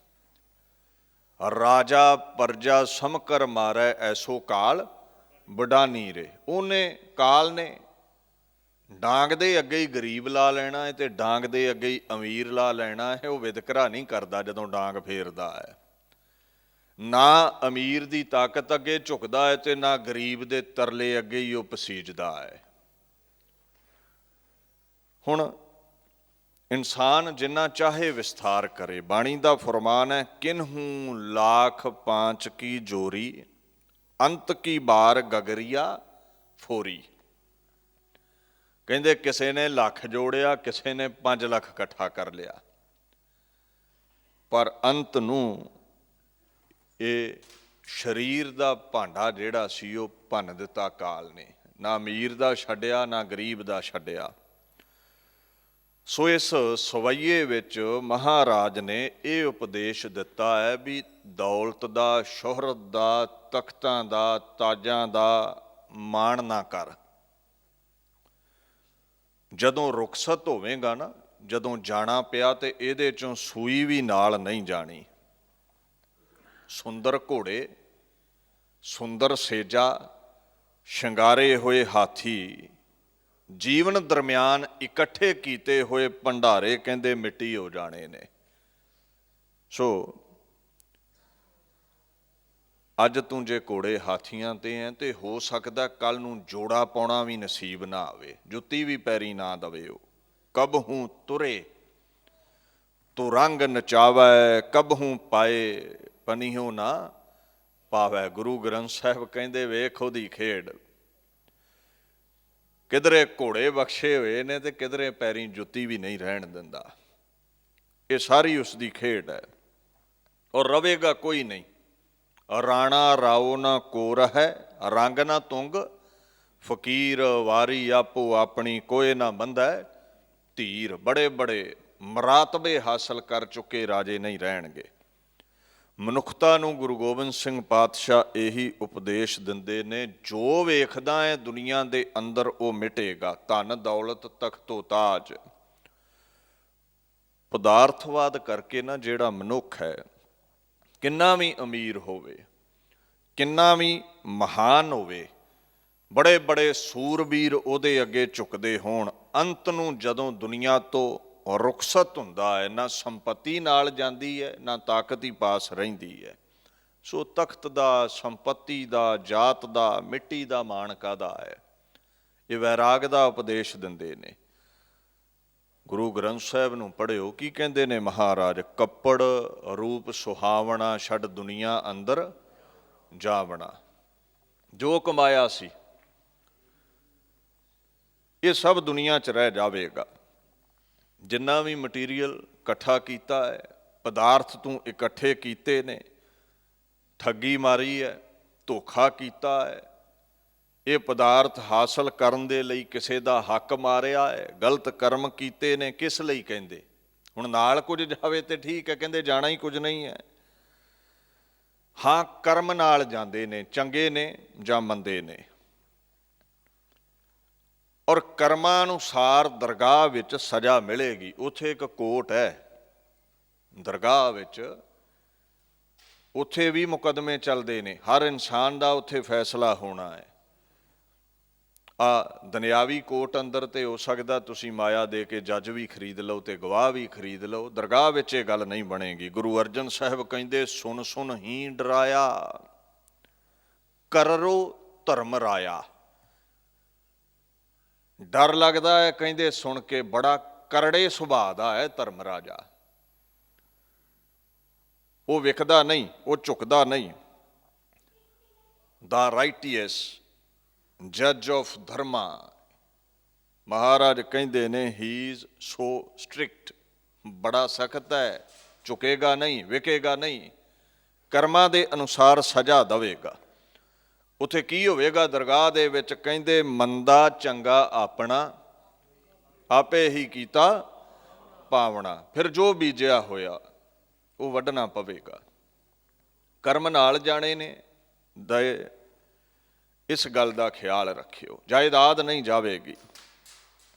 ਰਾਜਾ ਪਰਜਾ ਸਮਕਰ ਮਾਰੈ ਐਸੋ ਕਾਲ ਵਡਾਨੀ ਰੇ। ਉਹਨੇ, ਕਾਲ ਨੇ ਡਾਂਗ ਦੇ ਅੱਗੇ ਹੀ ਗਰੀਬ ਲਾ ਲੈਣਾ ਹੈ ਤੇ ਡਾਂਗ ਦੇ ਅੱਗੇ ਹੀ ਅਮੀਰ ਲਾ ਲੈਣਾ ਹੈ। ਉਹ ਵਿਤਕਰਾ ਨਹੀਂ ਕਰਦਾ ਜਦੋਂ ਡਾਂਗ ਫੇਰਦਾ ਹੈ। ਨਾ ਅਮੀਰ ਦੀ ਤਾਕਤ ਅੱਗੇ ਝੁਕਦਾ ਹੈ ਤੇ ਨਾ ਗਰੀਬ ਦੇ ਤਰਲੇ ਅੱਗੇ ਹੀ ਉਹ ਪਸੀਜਦਾ ਹੈ। ਹੁਣ ਇਨਸਾਨ ਜਿੰਨਾ ਚਾਹੇ ਵਿਸਥਾਰ ਕਰੇ, ਬਾਣੀ ਦਾ ਫਰਮਾਨ ਹੈ, ਕਿਨਹੂ ਲਾਖ ਪਾਂਚ ਕੀ ਜੋਰੀ, ਅੰਤ ਕੀ ਬਾਰ ਗਗਰੀਆ ਫੋਰੀ। ਕਹਿੰਦੇ ਕਿਸੇ ਨੇ ਲੱਖ ਜੋੜਿਆ, ਕਿਸੇ ਨੇ 5 ਲੱਖ ਇਕੱਠਾ ਕਰ ਲਿਆ, ਪਰ ਅੰਤ ਨੂੰ ਇਹ ਸਰੀਰ ਦਾ ਭਾਂਡਾ ਜਿਹੜਾ ਸੀ ਉਹ ਭੰਨ ਦਿੱਤਾ ਕਾਲ ਨੇ। ਨਾ ਅਮੀਰ ਦਾ ਛੱਡਿਆ, ਨਾ ਗਰੀਬ ਦਾ ਛੱਡਿਆ। ਸੋ ਇਸ ਸਵਈਏ ਵਿੱਚ ਮਹਾਰਾਜ ਨੇ ਇਹ ਉਪਦੇਸ਼ ਦਿੱਤਾ ਹੈ ਵੀ ਦੌਲਤ ਦਾ, ਸ਼ੋਹਰਤ ਦਾ, ਤਖਤਾਂ ਦਾ, ਤਾਜਾਂ ਦਾ ਮਾਣ ਨਾ ਕਰ। ਜਦੋਂ ਰੁਖਸਤ ਹੋਵੇਗਾ ਨਾ, ਜਦੋਂ ਜਾਣਾ ਪਿਆ ਤੇ ਇਹਦੇ ਚੋਂ ਸੂਈ ਵੀ ਨਾਲ ਨਹੀਂ ਜਾਣੀ। ਸੁੰਦਰ ਘੋੜੇ, ਸੁੰਦਰ ਸੇਜਾ, ਸ਼ਿੰਗਾਰੇ ਹੋਏ ਹਾਥੀ, ਜੀਵਨ ਦਰਮਿਆਨ ਇਕੱਠੇ ਕੀਤੇ ਹੋਏ ਭੰਡਾਰੇ ਕਹਿੰਦੇ ਮਿੱਟੀ ਹੋ ਜਾਣੇ ਨੇ। ਸੋ ਅੱਜ ਤੂੰ ਜੇ ਘੋੜੇ ਹਾਥੀਆਂ ਤੇ ਹੈ ਤੇ ਹੋ ਸਕਦਾ ਕੱਲ ਨੂੰ ਜੋੜਾ ਪਾਉਣਾ ਵੀ ਨਸੀਬ ਨਾ ਆਵੇ, ਜੁੱਤੀ ਵੀ ਪੈਰੀ ਨਾ ਦਵੇ। ਉਹ ਕਬਹੂ ਤੁਰੇ ਤੁਰੰਗ ਨਚਾਵੈ, ਕਬਹੂ ਪਾਏ ਪਨੀਹੋ ਨਾ ਪਾਵੈ। ਗੁਰੂ ਗ੍ਰੰਥ ਸਾਹਿਬ ਕਹਿੰਦੇ ਵੇਖ ਉਹਦੀ ਖੇਡ, ਕਿਧਰੇ ਘੋੜੇ ਬਖਸ਼ੇ ਹੋਏ ਨੇ ਤੇ ਕਿਧਰੇ ਪੈਰੀਂ ਜੁੱਤੀ ਵੀ ਨਹੀਂ ਰਹਿਣ ਦਿੰਦਾ। ਇਹ ਸਾਰੀ ਉਸ ਦੀ ਖੇਡ ਹੈ। ਔਰ ਰਵੇਗਾ ਕੋਈ ਨਹੀਂ। ਰਾਣਾ ਰਾਓ ਨਾ ਕੋ ਰਹੈ, ਰੰਗ ਨਾ ਤੁੰਗ, ਫਕੀਰ ਵਾਰੀ ਆਪੋ ਆਪਣੀ ਕੋਏ ਨਾ ਬੰਧੈ ਧੀਰ। ਬੜੇ ਬੜੇ ਮਰਾਤਬੇ ਹਾਸਲ ਕਰ ਚੁੱਕੇ ਰਾਜੇ ਨਹੀਂ ਰਹਿਣਗੇ। ਮਨੁੱਖਤਾ ਨੂੰ ਗੁਰੂ ਗੋਬਿੰਦ ਸਿੰਘ ਪਾਤਸ਼ਾਹ ਇਹੀ ਉਪਦੇਸ਼ ਦਿੰਦੇ ਨੇ, ਜੋ ਵੇਖਦਾ ਹੈ ਦੁਨੀਆ ਦੇ ਅੰਦਰ ਉਹ ਮਿਟੇਗਾ। ਧਨ ਦੌਲਤ ਤਖਤੋ ਤਾਜ। ਪਦਾਰਥਵਾਦ ਕਰਕੇ ਨਾ ਜਿਹੜਾ ਮਨੁੱਖ ਹੈ, ਕਿੰਨਾ ਵੀ ਅਮੀਰ ਹੋਵੇ, ਕਿੰਨਾ ਵੀ ਮਹਾਨ ਹੋਵੇ, ਬੜੇ ਬੜੇ ਸੂਰਬੀਰ ਉਹਦੇ ਅੱਗੇ ਝੁਕਦੇ ਹੋਣ, ਅੰਤ ਨੂੰ ਜਦੋਂ ਦੁਨੀਆ ਤੋਂ ਰੁਖਸਤ ਹੁੰਦਾ ਹੈ, ਨਾ ਸੰਪਤੀ ਨਾਲ ਜਾਂਦੀ ਹੈ, ਨਾ ਤਾਕਤ ਹੀ ਪਾਸ ਰਹਿੰਦੀ ਹੈ। ਸੋ ਤਖਤ ਦਾ, ਸੰਪਤੀ ਦਾ, ਜਾਤ ਦਾ, ਮਿੱਟੀ ਦਾ ਮਾਣ ਕਾਹਦਾ ਹੈ? ਇਹ ਵੈਰਾਗ ਦਾ ਉਪਦੇਸ਼ ਦਿੰਦੇ ਨੇ। ਗੁਰੂ ਗ੍ਰੰਥ ਸਾਹਿਬ ਨੂੰ ਪੜ੍ਹਿਓ, ਕੀ ਕਹਿੰਦੇ ਨੇ ਮਹਾਰਾਜ? ਕੱਪੜ ਰੂਪ ਸੁਹਾਵਣਾ, ਛੱਡ ਦੁਨੀਆ ਅੰਦਰ ਜਾਵਣਾ। ਜੋ ਕਮਾਇਆ ਸੀ ਇਹ ਸਭ ਦੁਨੀਆ 'ਚ ਰਹਿ ਜਾਵੇਗਾ। ਜਿੰਨਾ ਵੀ ਮਟੀਰੀਅਲ ਇਕੱਠਾ ਕੀਤਾ ਹੈ, ਪਦਾਰਥ ਤੂੰ ਇਕੱਠੇ ਕੀਤੇ ਨੇ, ਠੱਗੀ ਮਾਰੀ ਹੈ, ਧੋਖਾ ਕੀਤਾ ਹੈ, ਇਹ ਪਦਾਰਥ ਹਾਸਲ ਕਰਨ ਦੇ ਲਈ ਕਿਸੇ ਦਾ ਹੱਕ ਮਾਰਿਆ ਹੈ, ਗਲਤ ਕਰਮ ਕੀਤੇ ਨੇ। ਕਿਸ ਲਈ ਕਹਿੰਦੇ? ਹੁਣ ਨਾਲ ਕੁਝ ਜਾਵੇ ਤੇ ਠੀਕ ਹੈ, ਕਹਿੰਦੇ ਜਾਣਾ ਹੀ ਕੁਝ ਨਹੀਂ ਹੈ। ਹਾਂ, ਕਰਮ ਨਾਲ ਜਾਂਦੇ ਨੇ, ਚੰਗੇ ਨੇ ਜਾਂ ਮੰਦੇ ਨੇ। ਔਰ ਕਰਮਾਂ ਅਨੁਸਾਰ ਦਰਗਾਹ ਵਿੱਚ ਸਜ਼ਾ ਮਿਲੇਗੀ। ਉੱਥੇ ਇੱਕ ਕੋਰਟ ਹੈ ਦਰਗਾਹ ਵਿੱਚ, ਉੱਥੇ ਵੀ ਮੁਕੱਦਮੇ ਚੱਲਦੇ ਨੇ। ਹਰ ਇਨਸਾਨ ਦਾ ਉੱਥੇ ਫੈਸਲਾ ਹੋਣਾ ਹੈ। ਦੁਨਿਆਵੀ ਕੋਰਟ ਅੰਦਰ ਤੇ ਹੋ ਸਕਦਾ ਤੁਸੀਂ ਮਾਇਆ ਦੇ ਕੇ ਜੱਜ ਵੀ ਖਰੀਦ ਲਓ ਤੇ ਗਵਾਹ ਵੀ ਖਰੀਦ ਲਓ। ਦਰਗਾਹ ਵਿੱਚ ਇਹ ਗੱਲ ਨਹੀਂ ਬਣੇਗੀ। ਗੁਰੂ ਅਰਜਨ ਸਾਹਿਬ ਕਹਿੰਦੇ, ਸੁਣ ਸੁਣ ਹੀ ਡਰਾਇਆ, ਕਰਰੋ ਧਰਮ ਰਾਇਆ। ਡਰ ਲੱਗਦਾ ਹੈ ਕਹਿੰਦੇ ਸੁਣ ਕੇ, ਬੜਾ ਕਰੜੇ ਸੁਭਾਅ ਦਾ ਹੈ ਧਰਮ ਰਾਜਾ। ਉਹ ਵਿਕਦਾ ਨਹੀਂ, ਉਹ ਝੁਕਦਾ ਨਹੀਂ। ਦਾ ਰਾਈਟੀਅਸ ਜੱਜ ਆਫ ਧਰਮਾ, ਮਹਾਰਾਜ ਕਹਿੰਦੇ ਨੇ, ਹੀ ਇਜ਼ ਸੋ ਸਟ੍ਰਿਕਟ, ਬੜਾ ਸਖਤ ਹੈ, ਝੁਕੇਗਾ ਨਹੀਂ, ਵਿਕੇਗਾ ਨਹੀਂ, ਕਰਮਾਂ ਦੇ ਅਨੁਸਾਰ ਸਜ਼ਾ ਦੇਵੇਗਾ। ਉੱਥੇ ਕੀ ਹੋਵੇਗਾ ਦਰਗਾਹ ਦੇ ਵਿੱਚ? ਕਹਿੰਦੇ ਮੰਦਾ ਚੰਗਾ ਆਪਣਾ ਆਪੇ ਹੀ ਕੀਤਾ ਪਾਵਣਾ। ਫਿਰ ਜੋ ਬੀਜਿਆ ਹੋਇਆ ਉਹ ਵੱਢਣਾ ਪਵੇਗਾ। ਕਰਮ ਨਾਲ ਜਾਣੇ ਨੇ ਦਏ, ਇਸ ਗੱਲ ਦਾ ਖਿਆਲ ਰੱਖਿਓ। ਜਾਇਦਾਦ ਨਹੀਂ ਜਾਵੇਗੀ।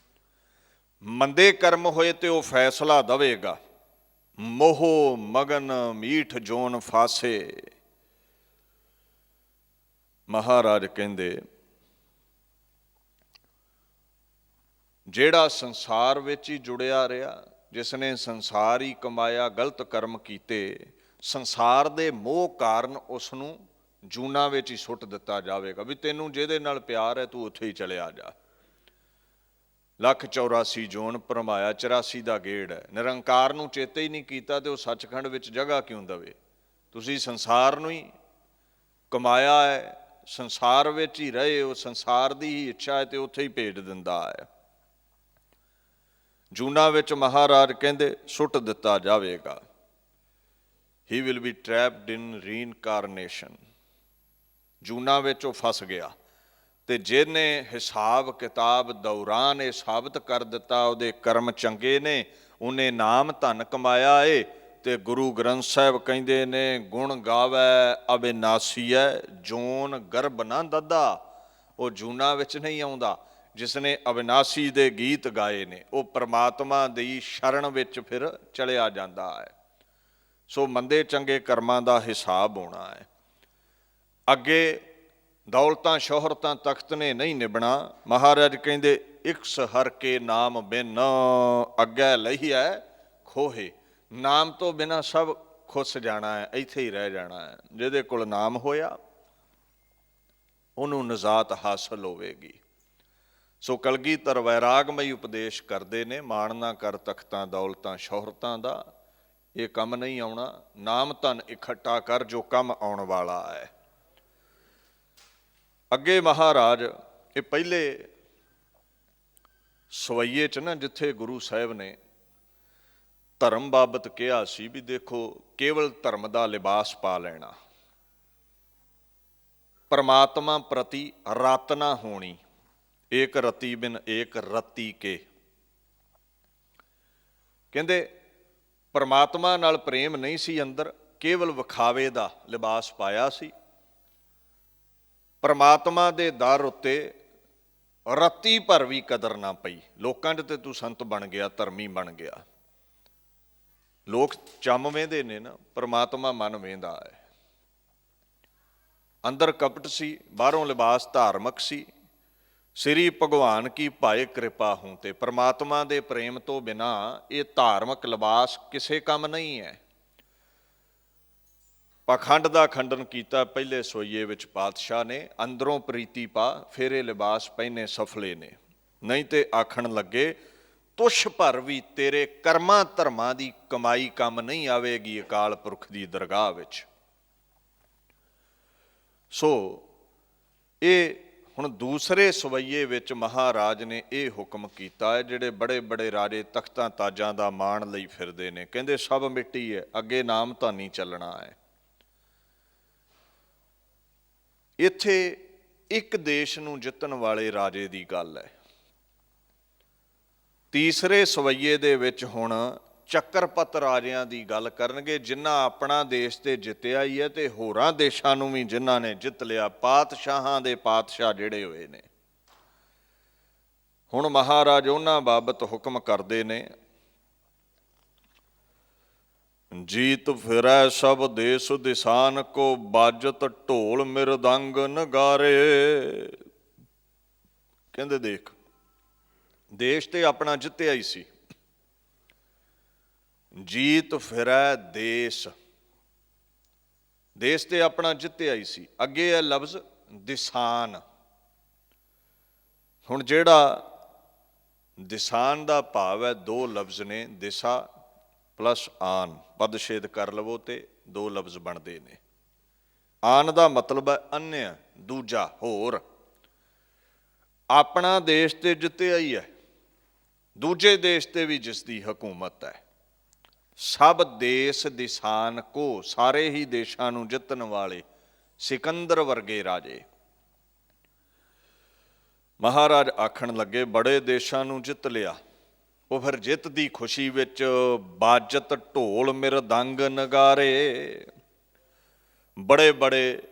ਮੰਦੇ ਕਰਮ ਹੋਏ ਤੇ ਉਹ ਫੈਸਲਾ ਦੇਵੇਗਾ। ਮੋਹ ਮਗਨ ਮੀਠ ਜੋਨ ਫਾਸੇ। ਮਹਾਰਾਜ ਕਹਿੰਦੇ ਜਿਹੜਾ ਸੰਸਾਰ ਵਿੱਚ ਹੀ ਜੁੜਿਆ ਰਿਹਾ, ਜਿਸ ਨੇ ਸੰਸਾਰ ਹੀ ਕਮਾਇਆ, ਗਲਤ ਕਰਮ ਕੀਤੇ, ਸੰਸਾਰ ਦੇ ਮੋਹ ਕਾਰਨ ਉਸ ਨੂੰ ਜੂਨਾਂ ਵਿੱਚ ਹੀ ਸੁੱਟ ਦਿੱਤਾ ਜਾਵੇਗਾ ਵੀ ਤੈਨੂੰ ਜਿਹਦੇ ਨਾਲ ਪਿਆਰ ਹੈ ਤੂੰ ਉੱਥੇ ਹੀ ਚਲਿਆ ਜਾ। 1,84 ਜੋਨ ਭਰਮਾਇਆ, 84 ਦਾ ਗੇੜ ਹੈ। ਨਿਰੰਕਾਰ ਨੂੰ ਚੇਤੇ ਹੀ ਨਹੀਂ ਕੀਤਾ ਤੇ ਉਹ ਸੱਚਖੰਡ ਵਿੱਚ ਜਗ੍ਹਾ ਕਿਉਂ ਦੇਵੇ? ਤੁਸੀਂ ਸੰਸਾਰ ਨੂੰ ਹੀ ਕਮਾਇਆ ਹੈ, ਸੰਸਾਰ ਵਿੱਚ ਹੀ ਰਹੇ ਹੋ, ਸੰਸਾਰ ਦੀ ਹੀ ਇੱਛਾ ਹੈ ਤੇ ਉੱਥੇ ਹੀ ਭੇਜ ਦਿੰਦਾ ਹੈ। ਜੂਨਾਂ ਵਿੱਚ ਮਹਾਰਾਜ ਕਹਿੰਦੇ ਸੁੱਟ ਦਿੱਤਾ ਜਾਵੇਗਾ। He will be ਟ੍ਰੈਪਡ in reincarnation. ਜੂਨਾਂ ਵਿੱਚ ਉਹ ਫਸ ਗਿਆ ਤੇ ਜਿਹਨੇ ਹਿਸਾਬ ਕਿਤਾਬ ਦੌਰਾਨ ਇਹ ਸਾਬਤ ਕਰ ਦਿੱਤਾ ਉਹਦੇ ਕਰਮ ਚੰਗੇ ਨੇ, ਉਹਨੇ ਨਾਮ ਧਨ ਕਮਾਇਆ ਏ। ਤੇ ਗੁਰੂ ਗ੍ਰੰਥ ਸਾਹਿਬ ਕਹਿੰਦੇ ਨੇ ਗੁਣ ਗਾਵੈ ਅਬਿਨਾਸੀਐ ਜੋਨ ਗਰਭ ਨਾ ਦੱਦਾ। ਉਹ ਜੂਨਾਂ ਵਿੱਚ ਨਹੀਂ ਆਉਂਦਾ। ਜਿਸ ਨੇ ਅਬਿਨਾਸੀ ਦੇ ਗੀਤ ਗਾਏ ਨੇ ਉਹ ਪ੍ਰਮਾਤਮਾ ਦੀ ਸ਼ਰਨ ਵਿੱਚ ਫਿਰ ਚਲਿਆ ਜਾਂਦਾ ਹੈ। ਸੋ ਮੰਦੇ ਚੰਗੇ ਕਰਮਾਂ ਦਾ ਹਿਸਾਬ ਹੋਣਾ ਹੈ। ਅੱਗੇ ਦੌਲਤਾਂ ਸ਼ੋਹਰਤਾਂ ਤਖਤ ਨੇ ਨਹੀਂ ਨਿਭਣਾ। ਮਹਾਰਾਜ ਕਹਿੰਦੇ ਇਕਸ ਹਰ ਕੇ ਨਾਮ ਬਿਨ ਅੱਗੇ ਲਈਐ ਖੋਹੇ। ਨਾਮ ਤੋਂ ਬਿਨਾਂ ਸਭ ਖੁੱਸ ਜਾਣਾ ਹੈ, ਇੱਥੇ ਹੀ ਰਹਿ ਜਾਣਾ ਹੈ। ਜਿਹਦੇ ਕੋਲ ਨਾਮ ਹੋਇਆ ਉਹਨੂੰ ਨਜ਼ਾਤ ਹਾਸਲ ਹੋਵੇਗੀ। ਸੋ ਕਲਗੀਧਰ ਵੈਰਾਗਮਈ ਉਪਦੇਸ਼ ਕਰਦੇ ਨੇ, ਮਾਣ ਨਾ ਕਰ ਤਖਤਾਂ ਦੌਲਤਾਂ ਸ਼ੋਹਰਤਾਂ ਦਾ, ਇਹ ਕੰਮ ਨਹੀਂ ਆਉਣਾ। ਨਾਮ ਧਨ ਇਕੱਠਾ ਕਰ ਜੋ ਕੰਮ ਆਉਣ ਵਾਲਾ ਹੈ। ਅੱਗੇ ਮਹਾਰਾਜ ਇਹ ਪਹਿਲੇ ਸਵਈਏ 'ਚ ਨਾ ਜਿੱਥੇ ਗੁਰੂ ਸਾਹਿਬ ਨੇ ਧਰਮ ਬਾਬਤ ਕਿਹਾ ਸੀ ਵੀ ਦੇਖੋ ਕੇਵਲ ਧਰਮ ਦਾ ਲਿਬਾਸ ਪਾ ਲੈਣਾ, ਪਰਮਾਤਮਾ ਪ੍ਰਤੀ ਰਤ ਨਾ ਹੋਣੀ। ਏਕ ਰਤੀ ਬਿਨ ਏਕ ਰਤੀ ਕੇ। ਕਹਿੰਦੇ ਪਰਮਾਤਮਾ ਨਾਲ ਪ੍ਰੇਮ ਨਹੀਂ ਸੀ ਅੰਦਰ, ਕੇਵਲ ਵਿਖਾਵੇ ਦਾ ਲਿਬਾਸ ਪਾਇਆ ਸੀ। ਪਰਮਾਤਮਾ ਦੇ ਦਰ ਉੱਤੇ ਰੱਤੀ ਭਰ ਵੀ ਕਦਰ ਨਾ ਪਈ। ਲੋਕਾਂ 'ਚ ਤੇ ਤੂੰ ਸੰਤ ਬਣ ਗਿਆ, ਧਰਮੀ ਬਣ ਗਿਆ। ਲੋਕ ਚੰਮ ਵੇਂਦੇ ਨੇ ਨਾ, ਪਰਮਾਤਮਾ ਮਨ ਵੇਂਦਾ ਹੈ। ਅੰਦਰ ਕਪਟ ਸੀ, ਬਾਹਰੋਂ ਲਿਬਾਸ ਧਾਰਮਿਕ ਸੀ। ਸ੍ਰੀ ਭਗਵਾਨ ਕੀ ਭਾਏ ਕਿਰਪਾ ਹੂੰ। ਤੇ ਪਰਮਾਤਮਾ ਦੇ ਪ੍ਰੇਮ ਤੋਂ ਬਿਨਾ ਇਹ ਧਾਰਮਿਕ ਲਿਬਾਸ ਕਿਸੇ ਕੰਮ ਨਹੀਂ ਹੈ। ਪਾਖੰਡ ਦਾ ਖੰਡਨ ਕੀਤਾ ਪਹਿਲੇ ਸੋਈਏ ਵਿੱਚ ਪਾਤਸ਼ਾਹ ਨੇ। ਅੰਦਰੋਂ ਪ੍ਰੀਤੀ ਪਾ ਫਿਰ ਇਹ ਲਿਬਾਸ ਪਹਿਨੇ ਸਫਲੇ ਨੇ। ਨਹੀਂ ਤੇ ਆਖਣ ਲੱਗੇ ਤੁਛ ਭਰ ਵੀ ਤੇਰੇ ਕਰਮਾਂ ਧਰਮਾਂ ਦੀ ਕਮਾਈ ਕੰਮ ਨਹੀਂ ਆਵੇਗੀ ਅਕਾਲ ਪੁਰਖ ਦੀ ਦਰਗਾਹ ਵਿੱਚ। ਸੋ ਇਹ ਹੁਣ ਦੂਸਰੇ ਸਵਈਏ ਵਿੱਚ ਮਹਾਰਾਜ ਨੇ ਇਹ ਹੁਕਮ ਕੀਤਾ ਹੈ। ਜਿਹੜੇ ਬੜੇ ਬੜੇ ਰਾਜੇ ਤਖਤਾਂ ਤਾਜਾਂ ਦਾ ਮਾਣ ਲਈ ਫਿਰਦੇ ਨੇ, ਕਹਿੰਦੇ ਸਭ ਮਿੱਟੀ ਹੈ, ਅੱਗੇ ਨਾਮ ਧਾਨੀ ਚੱਲਣਾ ਹੈ। ਇੱਥੇ ਇੱਕ ਦੇਸ਼ ਨੂੰ ਜਿੱਤਣ ਵਾਲੇ ਰਾਜੇ ਦੀ ਗੱਲ ਹੈ। ਤੀਸਰੇ ਸਵਈਏ ਦੇ ਵਿੱਚ ਹੁਣ ਚੱਕਰਪਤ ਰਾਜਿਆਂ ਦੀ ਗੱਲ ਕਰਨਗੇ, ਜਿਨ੍ਹਾਂ ਆਪਣਾ ਦੇਸ਼ ਤੇ ਜਿੱਤਿਆ ਹੀ ਹੈ ਤੇ ਹੋਰਾਂ ਦੇਸ਼ਾਂ ਨੂੰ ਵੀ ਜਿਨ੍ਹਾਂ ਨੇ ਜਿੱਤ ਲਿਆ। ਪਾਤਸ਼ਾਹਾਂ ਦੇ ਪਾਤਸ਼ਾਹ ਜਿਹੜੇ ਹੋਏ ਨੇ। ਹੁਣ ਮਹਾਰਾਜ ਉਹਨਾਂ ਬਾਬਤ ਹੁਕਮ ਕਰਦੇ ਨੇ, ਜੀਤ ਫਿਰੈ ਸਭ ਦੇਸ ਦਿਸਾਨ ਕੋ ਬਾਜਤ ਢੋਲ ਮਿਰਦੰਗ ਨਗਾਰੇ। ਕਹਿੰਦੇ ਦੇਖ ਦੇਸ਼ ਤੇ ਆਪਣਾ ਜਿੱਤਿਆ ਹੀ ਸੀ। ਜੀਤ ਫਿਰੈ ਦੇਸ਼, ਦੇਸ਼ ਤੇ ਆਪਣਾ ਜਿੱਤਿਆ ਹੀ ਸੀ। ਅੱਗੇ ਹੈ ਲਫ਼ਜ਼ ਦਿਸਾਨ। ਹੁਣ ਜਿਹੜਾ ਦਿਸਾਨ ਦਾ ਭਾਵ ਹੈ, ਦੋ ਲਫ਼ਜ਼ ਨੇ, ਦਿਸ਼ਾ ਪਲਸ ਆਨ, ਪਦਛੇਦ ਕਰ ਲਵੋ ਤੇ ਦੋ ਲਫ਼ਜ਼ ਬਣਦੇ ਨੇ। ਆਨ ਦਾ ਮਤਲਬ ਹੈ ਅਨਿਆ, ਦੂਜਾ, ਹੋਰ। ਆਪਣਾ ਦੇਸ਼ ਤੇ ਜਿੱਤਿਆ ਹੀ ਹੈ, ਦੂਜੇ ਦੇਸ਼ ਤੇ ਵੀ ਜਿਸ ਦੀ ਹਕੂਮਤ ਹੈ। ਸਭ ਦੇਸ਼ ਦਿਸਾਨ ਕੋ, ਸਾਰੇ ਹੀ ਦੇਸ਼ਾਂ ਨੂੰ ਜਿੱਤਣ ਵਾਲੇ ਸਿਕੰਦਰ ਵਰਗੇ ਰਾਜੇ। ਮਹਾਰਾਜ ਆਖਣ ਲੱਗੇ ਬੜੇ ਦੇਸ਼ਾਂ ਨੂੰ ਜਿੱਤ ਲਿਆ। ਉਹ ਫਿਰ ਜਿੱਤ ਦੀ ਖੁਸ਼ੀ ਵਿੱਚ ਬਾਜਤ ਢੋਲ ਮਿਰਦੰਗ ਨਗਾਰੇ। ਬੜੇ ਬੜੇ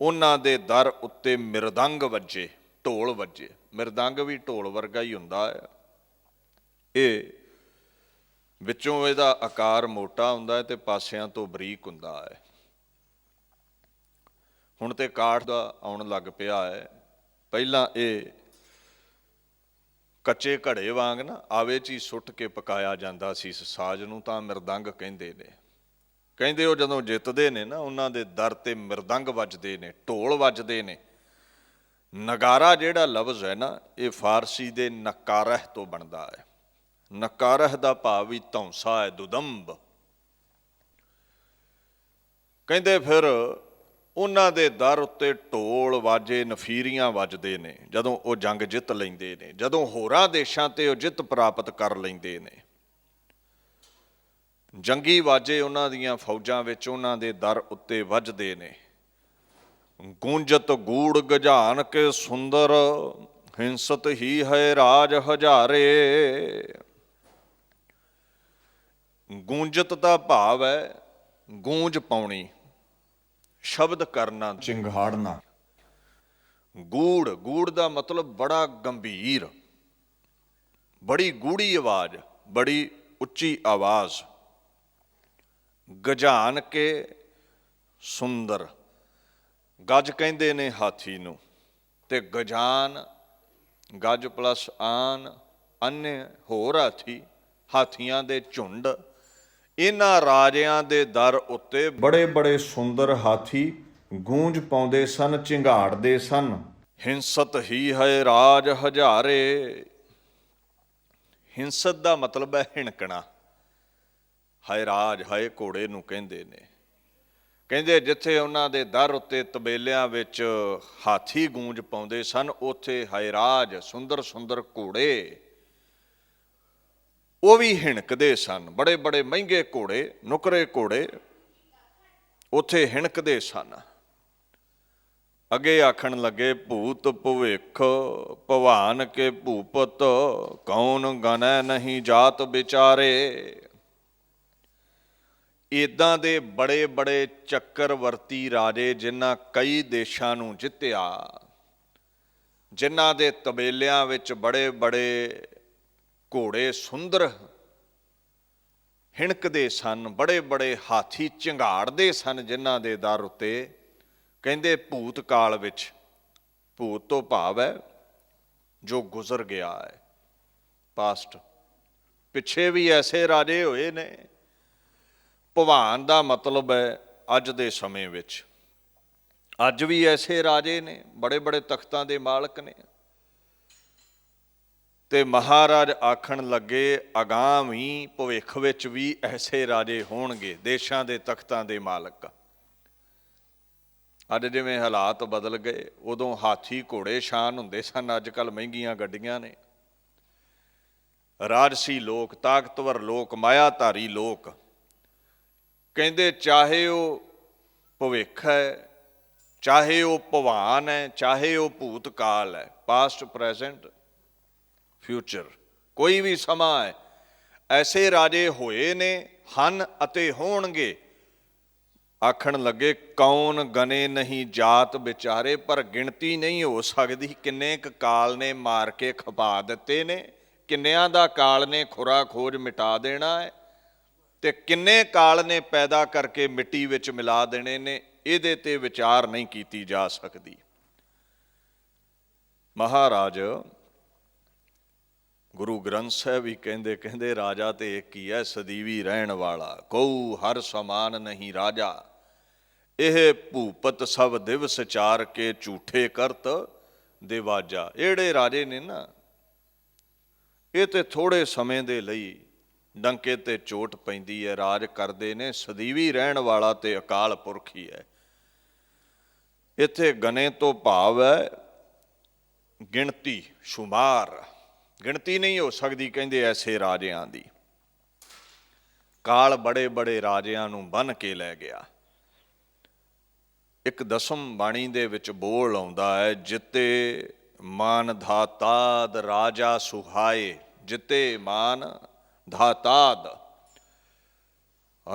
ਉਹਨਾਂ ਦੇ ਦਰ ਉੱਤੇ ਮਿਰਦੰਗ ਵੱਜੇ, ਢੋਲ ਵੱਜੇ। ਮਿਰਦੰਗ ਵੀ ਢੋਲ ਵਰਗਾ ਹੀ ਹੁੰਦਾ ਹੈ। ਇਹ ਵਿੱਚੋਂ ਇਹਦਾ ਆਕਾਰ ਮੋਟਾ ਹੁੰਦਾ ਹੈ ਤੇ ਪਾਸਿਆਂ ਤੋਂ ਬਰੀਕ ਹੁੰਦਾ ਹੈ। ਹੁਣ ਤੇ ਕਾਠ ਦਾ ਆਉਣ ਲੱਗ ਪਿਆ ਹੈ। ਪਹਿਲਾਂ ਇਹ ਕੱਚੇ ਘੜੇ ਵਾਂਗ ਨਾ ਆਵੇ 'ਚ ਹੀ ਸੁੱਟ ਕੇ ਪਕਾਇਆ ਜਾਂਦਾ ਸੀ ਇਸ ਸਾਜ਼ ਨੂੰ, ਤਾਂ ਮਿਰਦੰਗ ਕਹਿੰਦੇ ਨੇ। ਕਹਿੰਦੇ ਉਹ ਜਦੋਂ ਜਿੱਤਦੇ ਨੇ ਨਾ, ਉਹਨਾਂ ਦੇ ਦਰ ਤੇ ਮਿਰਦੰਗ ਵੱਜਦੇ ਨੇ, ਢੋਲ ਵੱਜਦੇ ਨੇ। ਨਗਾਰਾ ਜਿਹੜਾ ਲਫ਼ਜ਼ ਹੈ ਨਾ, ਇਹ ਫਾਰਸੀ ਦੇ ਨਕਾਰਹ ਤੋਂ ਬਣਦਾ ਹੈ। ਨਕਾਰਹ ਦਾ ਭਾਵ ਵੀ ਧੌਂਸਾ ਹੈ, ਦੁਦੰਬ। ਕਹਿੰਦੇ ਫਿਰ ਉਹਨਾਂ ਦੇ ਦਰ ਉੱਤੇ ਢੋਲ ਵਾਜੇ, ਨਫੀਰੀਆਂ ਵੱਜਦੇ ਨੇ ਜਦੋਂ ਉਹ ਜੰਗ ਜਿੱਤ ਲੈਂਦੇ ਨੇ, ਜਦੋਂ ਹੋਰਾਂ ਦੇਸ਼ਾਂ ਤੇ ਉਹ ਜਿੱਤ ਪ੍ਰਾਪਤ ਕਰ ਲੈਂਦੇ ਨੇ। ਜੰਗੀ ਵਾਜੇ ਉਹਨਾਂ ਦੀਆਂ ਫੌਜਾਂ ਵਿੱਚ ਉਹਨਾਂ ਦੇ ਦਰ ਉੱਤੇ ਵੱਜਦੇ ਨੇ। ਗੂੰਜਤ ਗੂੜ ਗਜਾਨ ਕੇ ਸੁੰਦਰ, ਹਿੰਸਤ ਹੀ ਹੈ ਰਾਜ ਹਜ਼ਾਰੇ। ਗੂੰਜਤ ਦਾ ਭਾਵ ਹੈ ਗੂੰਜ ਪਾਉਣੀ, ਸ਼ਬਦ ਕਰਨਾ, ਚਿੰਗਾੜਨਾ। ਗੂੜ, ਗੂੜ ਦਾ ਮਤਲਬ ਬੜਾ ਗੰਭੀਰ, ਬੜੀ ਗੂੜੀ ਆਵਾਜ਼, ਬੜੀ ਉੱਚੀ ਆਵਾਜ਼। ਗਜਾਨ ਕੇ ਸੁੰਦਰ, ਗੱਜ ਕਹਿੰਦੇ ਨੇ ਹਾਥੀ ਨੂੰ, ਤੇ ਗਜਾਨ ਗੱਜ ਪਲੱਸ ਆਨ, ਅੰਨੇ ਹੋਰ ਹਾਥੀ, ਹਾਥੀਆਂ ਦੇ ਝੁੰਡ। ਇਹਨਾਂ ਰਾਜਿਆਂ ਦੇ ਦਰ ਉੱਤੇ ਬੜੇ ਬੜੇ ਸੁੰਦਰ ਹਾਥੀ ਗੂੰਜ ਪਾਉਂਦੇ ਸਨ, ਝਿੰਗਾੜਦੇ ਸਨ। ਹਿੰਸਤ ਹੀ ਹੈ ਰਾਜ ਹਜ਼ਾਰੇ। ਹਿੰਸਤ ਦਾ ਮਤਲਬ ਹੈ ਹਿਣਕਣਾ। ਹਾਏ ਰਾਜ, ਹਾਏ ਘੋੜੇ ਨੂੰ ਕਹਿੰਦੇ ਨੇ। ਕਹਿੰਦੇ ਜਿੱਥੇ ਉਹਨਾਂ ਦੇ ਦਰ ਉੱਤੇ ਤਬੇਲਿਆਂ ਵਿੱਚ ਹਾਥੀ ਗੂੰਜ ਪਾਉਂਦੇ ਸਨ, ਉੱਥੇ ਹਾਏ ਰਾਜ, ਸੁੰਦਰ ਸੁੰਦਰ ਘੋੜੇ, ਉਹ ਵੀ ਹਿਣਕਦੇ ਸਨ। ਬੜੇ ਬੜੇ ਮਹਿੰਗੇ ਘੋੜੇ, ਨੁਕਰੇ ਘੋੜੇ ਉੱਥੇ ਹਿਣਕਦੇ ਸਨ। ਅੱਗੇ ਆਖਣ ਲੱਗੇ, ਭੂਤ ਭਵਿੱਖ ਭਵਾਨ ਕੇ ਭੂਪਤ, ਕੌਣ ਗਨੈ ਨਹੀਂ ਜਾਤ ਵਿਚਾਰੇ। ਇੱਦਾਂ ਦੇ ਬੜੇ ਬੜੇ ਚੱਕਰਵਰਤੀ ਰਾਜੇ, ਜਿਨ੍ਹਾਂ ਕਈ ਦੇਸ਼ਾਂ ਨੂੰ ਜਿੱਤਿਆ, ਜਿਨ੍ਹਾਂ ਦੇ ਤਬੇਲਿਆਂ ਵਿੱਚ ਬੜੇ ਬੜੇ ਘੋੜੇ ਸੁੰਦਰ ਹਿਣਕਦੇ ਸਨ, ਬੜੇ ਬੜੇ ਹਾਥੀ ਝੰਗਾੜਦੇ ਸਨ ਜਿਨ੍ਹਾਂ ਦੇ ਦਰ ਉੱਤੇ। ਕਹਿੰਦੇ ਭੂਤ ਕਾਲ ਵਿੱਚ, ਭੂਤ ਤੋਂ ਭਾਵ ਹੈ ਜੋ ਗੁਜ਼ਰ ਗਿਆ ਹੈ, ਪਾਸਟ। ਪਿੱਛੇ ਵੀ ਐਸੇ ਰਾਜੇ ਹੋਏ ਨੇ। ਭਵਾਨ ਦਾ ਮਤਲਬ ਹੈ ਅੱਜ ਦੇ ਸਮੇਂ ਵਿੱਚ। ਅੱਜ ਵੀ ਐਸੇ ਰਾਜੇ ਨੇ, ਬੜੇ ਬੜੇ ਤਖਤਾਂ ਦੇ ਮਾਲਕ ਨੇ। ਤੇ ਮਹਾਰਾਜ ਆਖਣ ਲੱਗੇ, ਅਗਾਂਹੀ ਭਵਿੱਖ ਵਿੱਚ ਵੀ ਐਸੇ ਰਾਜੇ ਹੋਣਗੇ, ਦੇਸ਼ਾਂ ਦੇ ਤਖਤਾਂ ਦੇ ਮਾਲਕ। ਅੱਜ ਜਿਵੇਂ ਹਾਲਾਤ ਬਦਲ ਗਏ, ਉਦੋਂ ਹਾਥੀ ਘੋੜੇ ਸ਼ਾਨ ਹੁੰਦੇ ਸਨ, ਅੱਜ ਕੱਲ੍ਹ ਮਹਿੰਗੀਆਂ ਗੱਡੀਆਂ ਨੇ। ਰਾਜਸੀ ਲੋਕ, ਤਾਕਤਵਰ ਲੋਕ, ਮਾਇਆਧਾਰੀ ਲੋਕ। ਕਹਿੰਦੇ ਚਾਹੇ ਉਹ ਭਵਿੱਖ ਹੈ, ਚਾਹੇ ਉਹ ਭਵਾਨ ਹੈ, ਚਾਹੇ ਉਹ ਭੂਤ ਕਾਲ ਹੈ, ਪਾਸਟ, ਪ੍ਰੈਜ਼ੈਂਟ, ਫਿਊਚਰ, ਕੋਈ ਵੀ ਸਮਾਂ ਹੈ, ਐਸੇ ਰਾਜੇ ਹੋਏ ਨੇ, ਹਨ ਅਤੇ ਹੋਣਗੇ। ਆਖਣ ਲੱਗੇ, ਕੌਣ ਗਨੇ ਨਹੀਂ ਜਾਤ ਵਿਚਾਰੇ। ਪਰ ਗਿਣਤੀ ਨਹੀਂ ਹੋ ਸਕਦੀ ਕਿੰਨੇ ਕੁ ਕਾਲ ਨੇ ਮਾਰ ਕੇ ਖਪਾ ਦਿੱਤੇ ਨੇ, ਕਿੰਨਿਆਂ ਦਾ ਕਾਲ ਨੇ ਖੁਰਾ ਖੋਜ ਮਿਟਾ ਦੇਣਾ ਹੈ, ਤੇ ਕਿੰਨੇ ਕਾਲ ਨੇ ਪੈਦਾ ਕਰਕੇ ਮਿੱਟੀ ਵਿੱਚ ਮਿਲਾ ਦੇਣੇ ਨੇ। ਇਹਦੇ ਤੇ ਵਿਚਾਰ ਨਹੀਂ ਕੀਤੀ ਜਾ ਸਕਦੀ। ਮਹਾਰਾਜ ਗੁਰੂ ਗ੍ਰੰਥ ਸਾਹਿਬ ਵੀ ਕਹਿੰਦੇ ਰਾਜਾ ਤੇ ਇੱਕ ਹੀ ਹੈ, ਸਦੀਵੀ ਰਹਿਣ ਵਾਲਾ, ਕਉ ਹਰ ਸਮਾਨ ਨਹੀਂ ਰਾਜਾ। ਇਹ ਭੂਪਤ ਸਭ ਦਿਵਸ ਚਾਰ ਕੇ, ਝੂਠੇ ਕਰਤ ਦਿਵਾਜਾ। ਜਿਹੜੇ ਰਾਜੇ ਨੇ ਨਾ, ਇਹ ਤੇ ਥੋੜੇ ਸਮੇਂ ਦੇ ਲਈ ਡੰਕੇ ਤੇ ਚੋਟ ਪੈਂਦੀ ਹੈ, ਰਾਜ ਕਰਦੇ ਨੇ। ਸਦੀਵੀ ਰਹਿਣ ਵਾਲਾ ਤੇ ਅਕਾਲ ਪੁਰਖ ਹੀ ਹੈ। ਇੱਥੇ ਗਨੇ ਤੋਂ ਭਾਵ ਹੈ ਗਿਣਤੀ, ਸ਼ੁਮਾਰ। ਗਿਣਤੀ ਨਹੀਂ ਹੋ ਸਕਦੀ ਕਹਿੰਦੇ ਐਸੇ ਰਾਜਿਆਂ ਦੀ। ਕਾਲ ਬੜੇ ਬੜੇ ਰਾਜਿਆਂ ਨੂੰ ਬੰਨ੍ਹ ਕੇ ਲੈ ਗਿਆ। ਇੱਕ ਦਸਮ ਬਾਣੀ ਦੇ ਵਿੱਚ ਬੋਲ ਆਉਂਦਾ ਹੈ, ਜਿੱਤੇ ਮਾਨ ਧਾਤਾਦ ਰਾਜਾ ਸੁਹਾਏ। ਜਿੱਤੇ ਮਾਨ ਧਾਤਾਦ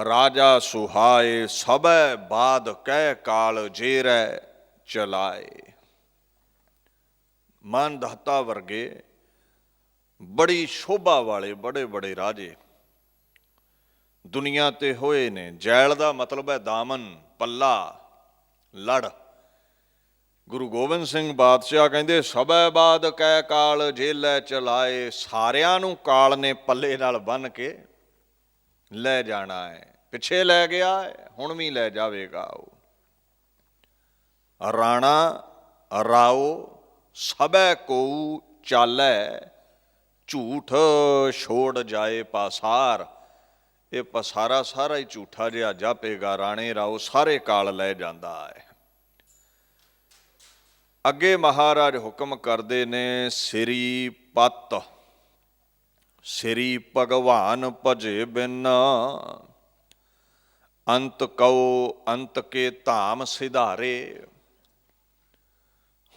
ਰਾਜਾ ਸੁਹਾਏ, ਸਭੈ ਬਾਦ ਕਹਿ ਕਾਲ ਜੇਰੈ ਚਲਾਏ। ਮਾਨ ਧਾਤਾ ਵਰਗੇ ਬੜੀ ਸ਼ੋਭਾ ਵਾਲੇ ਬੜੇ ਬੜੇ ਰਾਜੇ ਦੁਨੀਆ ਤੇ ਹੋਏ ਨੇ। ਜੈਲ ਦਾ ਮਤਲਬ ਹੈ ਦਾਮਨ, ਪੱਲਾ, ਲੜ। ਗੁਰੂ ਗੋਬਿੰਦ ਸਿੰਘ ਬਾਦਸ਼ਾਹ ਕਹਿੰਦੇ ਸਭੈ ਬਾਦ ਕੈ ਕਾਲ ਜੇਲੈ ਚਲਾਏ, ਸਾਰਿਆਂ ਨੂੰ ਕਾਲ ਨੇ ਪੱਲੇ ਨਾਲ ਬੰਨ੍ਹ ਕੇ ਲੈ ਜਾਣਾ ਹੈ। ਪਿੱਛੇ ਲੈ ਗਿਆ ਹੈ, ਹੁਣ ਵੀ ਲੈ ਜਾਵੇਗਾ। ਉਹ ਰਾਣਾ ਰਾਓ ਸਭੈ ਕੋਊ ਚਾਲੈ, ਝੂਠ ਛੋੜ ਜਾਏ ਪਾਸਾਰ। ਇਹ ਪਸਾਰਾ ਸਾਰਾ ਹੀ ਝੂਠਾ ਜਿਹਾ ਜਾਪੇਗਾ। ਰਾਣੇ ਰਾਓ ਸਾਰੇ ਕਾਲ ਲੈ ਜਾਂਦਾ ਹੈ। ਅੱਗੇ ਮਹਾਰਾਜ ਹੁਕਮ ਕਰਦੇ ਨੇ, ਸ੍ਰੀ ਪਤ ਸ੍ਰੀ ਭਗਵਾਨ ਭਜੇ ਬਿਨ, ਅੰਤ ਕਉ ਅੰਤ ਕੇ ਧਾਮ ਸਿਧਾਰੇ।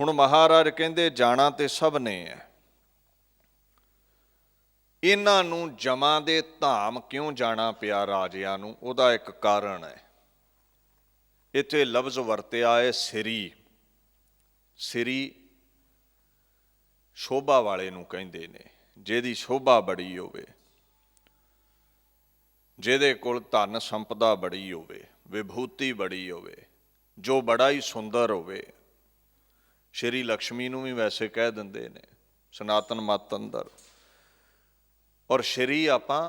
ਹੁਣ ਮਹਾਰਾਜ ਕਹਿੰਦੇ ਜਾਣਾ ਤੇ ਸਭ ਨੇ ਹੈ, ਇਹਨਾਂ ਨੂੰ ਜਮਾਂ ਦੇ ਧਾਮ ਕਿਉਂ ਜਾਣਾ ਪਿਆ ਰਾਜਿਆਂ ਨੂੰ? ਉਹਦਾ ਇੱਕ ਕਾਰਨ ਹੈ। ਇੱਥੇ ਲਫ਼ਜ਼ ਵਰਤਿਆ ਹੈ ਸ੍ਰੀ। ਸ੍ਰੀ ਸ਼ੋਭਾ ਵਾਲੇ ਨੂੰ ਕਹਿੰਦੇ ਨੇ, ਜਿਹਦੀ ਸ਼ੋਭਾ ਬੜੀ ਹੋਵੇ, ਜਿਹਦੇ ਕੋਲ ਧਨ ਸੰਪਦਾ ਬੜੀ ਹੋਵੇ, ਵਿਭੂਤੀ ਬੜੀ ਹੋਵੇ, ਜੋ ਬੜਾ ਹੀ ਸੁੰਦਰ ਹੋਵੇ। ਸ਼੍ਰੀ ਲਕਸ਼ਮੀ ਨੂੰ ਵੀ ਵੈਸੇ ਕਹਿ ਦਿੰਦੇ ਨੇ ਸਨਾਤਨ ਮਤ ਅੰਦਰ। ਔਰ ਸ਼੍ਰੀ ਆਪਾਂ